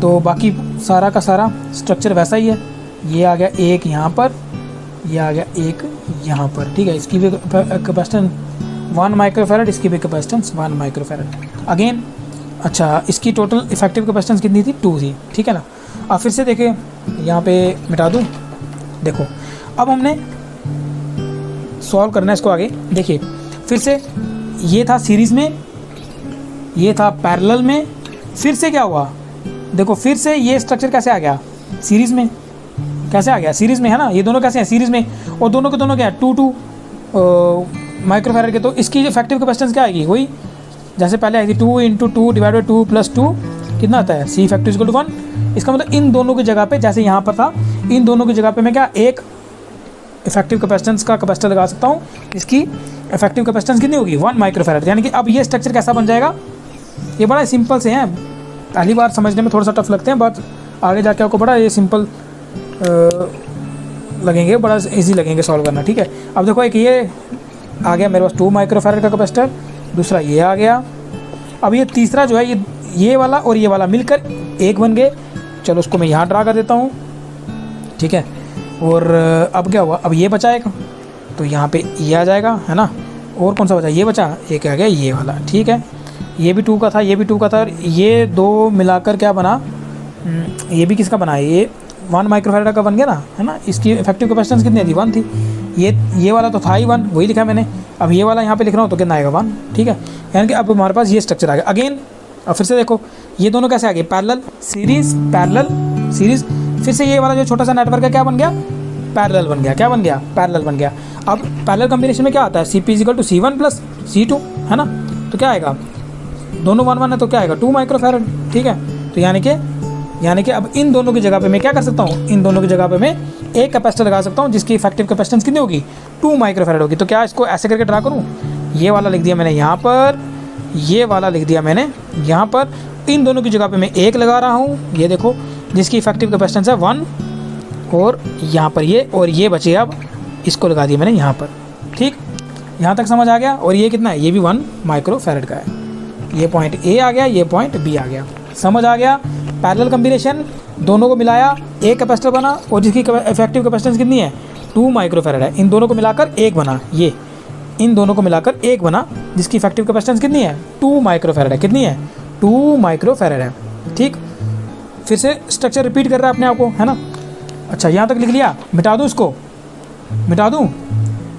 तो बाकी सारा का सारा स्ट्रक्चर वैसा ही है, ये आ गया एक यहाँ पर, ये आ गया एक यहाँ पर। ठीक है, इसकी भी कैपेसिटेंस 1 माइक्रोफैरड, इसकी भी कैपेसिटेंस 1 माइक्रोफैरड अगेन। अच्छा इसकी टोटल इफेक्टिव कैपेसिटेंस कितनी थी 2 थी। ठीक है ना, अब फिर से देखें, यहाँ पे मिटा दूँ, देखो अब हमने सॉल्व करना है इसको आगे। देखिए फिर से ये था सीरीज़ में, ये था पैरेलल में, फिर से क्या हुआ, देखो फिर से ये स्ट्रक्चर कैसे आ गया सीरीज़ में, कैसे आ गया सीरीज़ में, है ना। ये दोनों कैसे हैं सीरीज़ में, और दोनों के दोनों क्या है 2 माइक्रोफैरड के। तो इसकी इफेक्टिव कैपेसिटेंस क्या आएगी, वही जैसे पहले आई थी 2 × 2 डिवाइड बाई 2 + 2 कितना आता है, C इफेक्टिव = 1। इसका मतलब इन दोनों की जगह पे, जैसे यहाँ पर था, इन दोनों की जगह पे मैं क्या एक इफेक्टिव कैपेसिटेंस का कैपेसिटर लगा सकता हूँ, इसकी इफेक्टिव कैपेसिटेंस कितनी होगी 1 माइक्रोफैरड। यानी कि अब ये स्ट्रक्चर कैसा बन जाएगा, ये बड़ा सिंपल से हैं, पहली बार समझने में थोड़ा सा टफ लगते हैं, बट आगे जाके आपको बड़ा ये सिंपल लगेंगे, बड़ा इजी लगेंगे सॉल्व करना। ठीक है, अब देखो एक ये आ गया मेरे पास 2 माइक्रोफैरड का कैपेसिटर, दूसरा ये आ गया, अब ये तीसरा जो है ये वाला और ये वाला मिलकर एक बन गए। चलो उसको मैं यहाँ ड्रा कर देता हूँ। ठीक है, और अब क्या हुआ, अब ये बचा एक, तो यहाँ पे ये आ जाएगा, है ना। और कौन सा बचा, ये बचा, एक आ गया ये वाला। ठीक है, ये भी 2 का था, ये भी 2 का था, और ये 2 मिलाकर क्या बना, ये भी किसका बना है, ये 1 माइक्रोफैराड का बन गया ना, है ना। इसकी इफेक्टिव कैपेसिटेंस कितनी थी, 1 थी। ये वाला तो था ही 1, वही लिखा है मैंने। अब ये वाला यहाँ पे लिख रहा हूँ तो कितना आएगा, 1, ठीक है। यानी कि अब हमारे पास ये स्ट्रक्चर आ गया। अगेन अब फिर से देखो ये दोनों कैसे आ गए, पैरेलल सीरीज पैरेलल सीरीज। फिर से ये वाला जो छोटा सा नेटवर्क है क्या बन गया, पैरेलल बन गया। क्या बन गया, पैरेलल बन गया। अब पैरेलल कॉम्बिनेशन में क्या आता है, CP=C1 + C2, है ना। तो क्या आएगा, दोनों 1 1 है तो क्या आएगा, 2 माइक्रोफैरड, ठीक है। तो यानी कि अब इन दोनों की जगह पे मैं क्या कर सकता हूँ, इन दोनों की जगह पे मैं एक कैपेसिटर लगा सकता हूँ जिसकी इफेक्टिव कैपेसिटेंस कितनी होगी, 2 माइक्रोफैरड होगी। तो क्या इसको ऐसे करके ड्रा करूँ, ये वाला लिख दिया मैंने यहाँ पर, ये वाला लिख दिया मैंने यहाँ पर। इन दोनों की जगह पे मैं एक लगा रहा हूँ, ये देखो, जिसकी इफेक्टिव कैपेसिटेंस है 1, और यहाँ पर ये, और ये बचे अब इसको लगा दिया मैंने यहाँ पर, ठीक। यहाँ तक समझ आ गया। और ये कितना है, ये भी 1 माइक्रोफैरड का है। ये पॉइंट ए आ गया, ये पॉइंट बी आ गया, समझ आ गया। पैरेलल कॉम्बिनेशन, दोनों को मिलाया, एक कैपेसिटर बना, और जिसकी इफेक्टिव कैपेसिटेंस कितनी है, 2 माइक्रोफैरड है। इन दोनों को मिलाकर एक बना, ये इन दोनों को मिलाकर एक बना, जिसकी इफेक्टिव कैपेसिटेंस कितनी है, 2 माइक्रोफैरड है। कितनी है, 2 माइक्रोफैरड है, ठीक। फिर से स्ट्रक्चर रिपीट कर रहा है अपने आप को, है ना। अच्छा यहाँ तक लिख लिया, मिटा दूँ इसको, मिटा दूँ,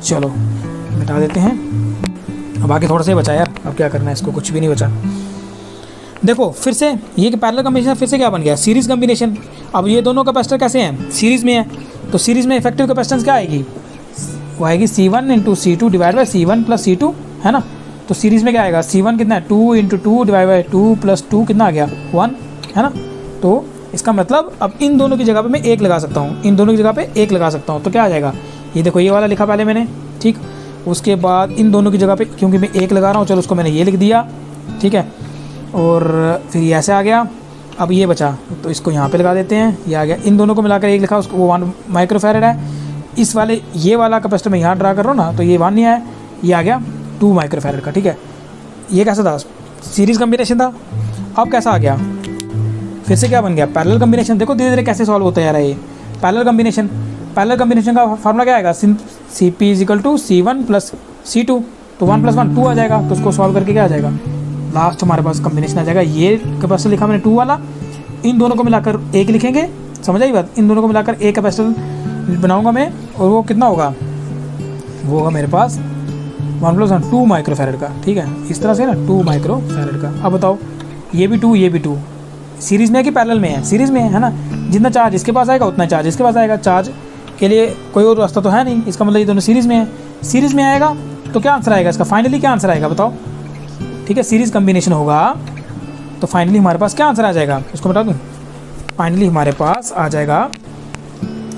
चलो मिटा देते हैं। अब आगे थोड़ा सा ही बचा यार, अब क्या करना है, इसको कुछ भी नहीं बचा। देखो फिर से ये पैरेलल कॉम्बिनेशन फिर से क्या बन गया, सीरीज कॉम्बिनेशन। अब ये दोनों कैपेसिटर कैसे हैं, सीरीज में है, तो सीरीज में इफेक्टिव कैपेसिटेंस क्या आएगी, वो आएगी C1 × C2 / C1 + C2, है ना। तो सीरीज में क्या आएगा, C1 कितना है, 2 × 2 / 2 + 2 कितना आ गया, 1, है ना। तो इसका मतलब अब इन दोनों की जगह पे मैं एक लगा सकता हूँ, इन दोनों की जगह पे एक लगा सकता हूँ। तो क्या आ जाएगा, ये देखो ये वाला लिखा पहले मैंने, ठीक। उसके बाद इन दोनों की जगह पे क्योंकि मैं एक लगा रहा हूँ, चलो उसको मैंने ये लिख दिया, ठीक है। और फिर ये ऐसे आ गया। अब ये बचा तो इसको यहाँ पे लगा देते हैं, ये आ गया। इन दोनों को मिलाकर एक लिखा, उसको वो 1 माइक्रोफैरड है। इस वाले ये वाला कैपेसिटर मैं यहाँ ड्रा कर रहा हूँ ना, तो ये 1 नहीं आया, ये आ गया 2 माइक्रोफैरड का, ठीक है। ये कैसा था, सीरीज़ कॉम्बिनेशन था। अब कैसा आ गया, फिर से क्या बन गया, पैरेलल कॉम्बिनेशन। देखो धीरे धीरे कैसे सॉल्व होता जा रहा है ये पैरेलल कॉम्बिनेशन। पैरेलल कॉम्बिनेशन का फार्मूला क्या आएगा, CP=C1 + C2, तो 1 + 1 2 आ जाएगा। तो उसको सॉल्व करके क्या आ जाएगा, लास्ट हमारे पास कॉम्बिनेशन आ जाएगा। ये कैपेसिटर लिखा मैंने 2 वाला, इन दोनों को मिलाकर एक लिखेंगे, समझ आई बात। इन दोनों को मिलाकर एक कैपेसिटर बनाऊंगा मैं, और वो कितना होगा, वो होगा मेरे पास 1 + 1 2 माइक्रोफैरड का, ठीक है। इस तरह से ना 2 माइक्रोफैरड का। अब बताओ ये भी 2, ये भी 2, सीरीज़ में है कि पैरेलल में है, सीरीज़ में है ना। जितना चार्ज इसके पास आएगा उतना चार्ज इसके पास आएगा, चार्ज के लिए कोई और रास्ता तो है नहीं। इसका मतलब ये दोनों सीरीज़ में है, सीरीज़ में आएगा तो क्या आंसर आएगा इसका, फाइनली क्या आंसर आएगा बताओ, ठीक है। सीरीज़ कॉम्बिनेशन होगा तो फाइनली हमारे पास क्या आंसर आ जाएगा, इसको बता दूँ। फाइनली हमारे पास आ जाएगा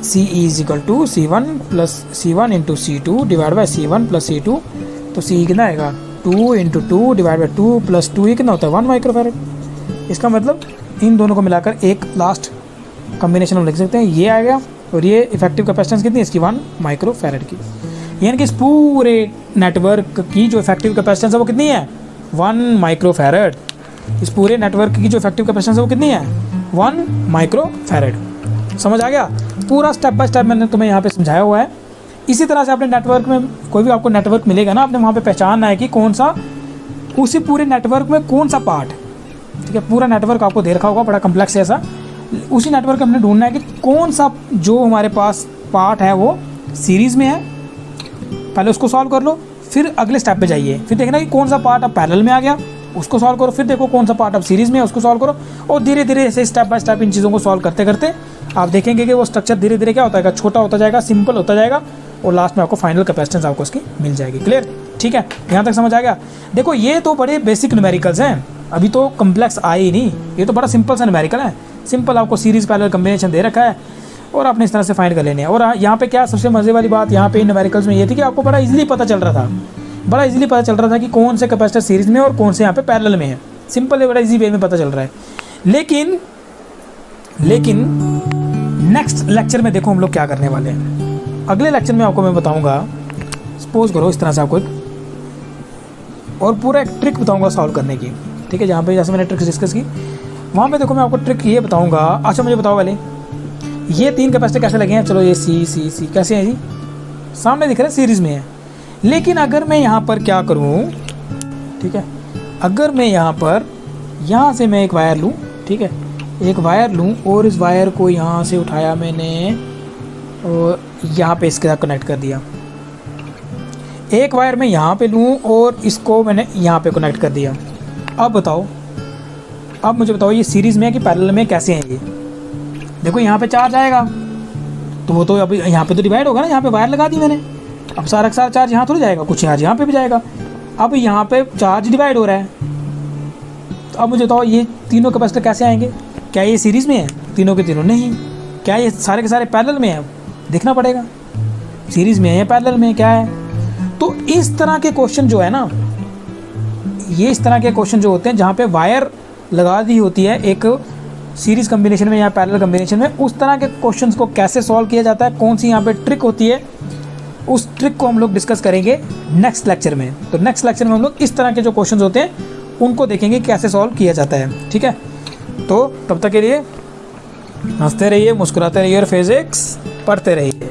CE=C1 + C1 × C2 / C1 + C2। तो C कितना आएगा, 2 × 2 / 2 + 2, ये कितना होता है, 1 माइक्रोफैरड। इसका मतलब इन दोनों को मिलाकर एक लास्ट कॉम्बिनेशन हम लिख सकते हैं, ये आ गया। और ये इफेक्टिव कैपेसिटेंस कितनी है इसकी, 1 माइक्रोफैरड की। यानी कि इस पूरे नेटवर्क की जो इफेक्टिव कैपेसिटेंस है वो कितनी है, 1 माइक्रोफैरड। इस पूरे नेटवर्क की जो इफेक्टिव कैपेसिटेंस है वो कितनी है, 1 माइक्रोफैरड। समझ आ गया, पूरा स्टेप बाय स्टेप मैंने तुम्हें यहाँ पे समझाया हुआ है। इसी तरह से अपने नेटवर्क में कोई भी आपको नेटवर्क मिलेगा ना, आपने वहाँ पे पहचानना है कि कौन सा, उसी पूरे नेटवर्क में कौन सा पार्ट, ठीक है। पूरा नेटवर्क आपको दे रखा होगा, बड़ा कम्प्लेक्स है ऐसा, उसी नेटवर्क में हमने ढूंढना है कि कौन सा जो हमारे पास पार्ट है वो सीरीज़ में है। पहले उसको सॉल्व कर लो, फिर अगले स्टेप पे जाइए, फिर देखना कि कौन सा पार्ट अब पैरेलल में आ गया, उसको सॉल्व करो। फिर देखो कौन सा पार्ट अब सीरीज़ में है, उसको सॉल्व करो। और धीरे धीरे ऐसे स्टेप बाय स्टेप इन चीज़ों को सॉल्व करते करते आप देखेंगे कि वो स्ट्रक्चर धीरे धीरे क्या होता है, छोटा होता जाएगा, सिंपल होता जाएगा, और लास्ट में आपको फाइनल कैपेसिटेंस आपको उसकी मिल जाएगी। क्लियर, ठीक है, यहाँ तक समझ आ गया। देखो ये तो बड़े बेसिक न्यूमेरिकल्स हैं, अभी तो कम्प्लेक्स आए ही नहीं, ये तो बड़ा सिंपल सा न्यूमेरिकल है। सिंपल आपको सीरीज़ पैरेलल कॉम्बिनेशन दे रखा है और आपने इस तरह से फाइंड कर लेने हैं। और यहाँ पे क्या सबसे मज़े वाली बात यहाँ पे न्यूमेरिकल्स में ये थी कि आपको बड़ा इजीली पता चल रहा था, बड़ा इजीली पता चल रहा था कि कौन से कैपेसिटर सीरीज़ में और कौन से यहाँ पे पैरेलल में है। सिंपल है, बड़ा इजी वे में पता चल रहा है। लेकिन नेक्स्ट लेक्चर में देखो हम लोग क्या करने वाले हैं। अगले लेक्चर में आपको मैं बताऊँगा, सपोज करो इस तरह से आपको एक और पूरा एक ट्रिक बताऊँगा सॉल्व करने की, ठीक है। जहाँ पे जैसे मैंने ट्रिक्स डिस्कस की, वहाँ पे देखो मैं आपको ट्रिक ये बताऊँगा। अच्छा मुझे बताओ पहले ये 3 कैपेसिटर कैसे लगे हैं, चलो ये सी कैसे हैं जी, सामने दिख रहा है सीरीज़ में है। लेकिन अगर मैं यहाँ पर क्या करूँ, ठीक है, अगर मैं यहाँ पर यहाँ से मैं एक वायर लूँ, ठीक है, एक वायर लूँ और इस वायर को यहाँ से उठाया मैंने और यहाँ पे इसके साथ कनेक्ट कर दिया। एक वायर मैं यहाँ पे लूँ और इसको मैंने यहाँ पे कनेक्ट कर दिया। अब बताओ, अब मुझे बताओ ये सीरीज़ में है कि पैरेलल में, कैसे हैं ये? देखो यहाँ पे चार्ज आएगा तो वो तो अब यहाँ पे तो डिवाइड होगा ना, यहाँ पे वायर लगा दी मैंने। अब सारा का सारा चार्ज यहाँ थोड़ी जाएगा, कुछ यहाँ पे भी जाएगा। अब यहाँ पे चार्ज डिवाइड हो रहा है। तो अब मुझे बताओ ये तीनों कैपेसिटर कैसे आएंगे? क्या ये सीरीज़ में है तीनों के तीनों? नहीं। क्या ये सारे के सारे पैरेलल में है? देखना पड़ेगा सीरीज़ में है या पैरेलल में, क्या है। तो इस तरह के क्वेश्चन जो है ना, ये इस तरह के क्वेश्चन जो होते हैं जहाँ पे वायर लगा दी होती है एक सीरीज़ कम्बिनेशन में या पैरेलल कम्बिनेशन में, उस तरह के क्वेश्चंस को कैसे सॉल्व किया जाता है, कौन सी यहाँ पे ट्रिक होती है, उस ट्रिक को हम लोग डिस्कस करेंगे नेक्स्ट लेक्चर में। तो नेक्स्ट लेक्चर में हम लोग इस तरह के जो क्वेश्चंस होते हैं उनको देखेंगे कैसे सॉल्व किया जाता है। ठीक है, तो तब तक के लिए हंसते रहिए, मुस्कुराते रहिए और फिजिक्स पढ़ते रहिए।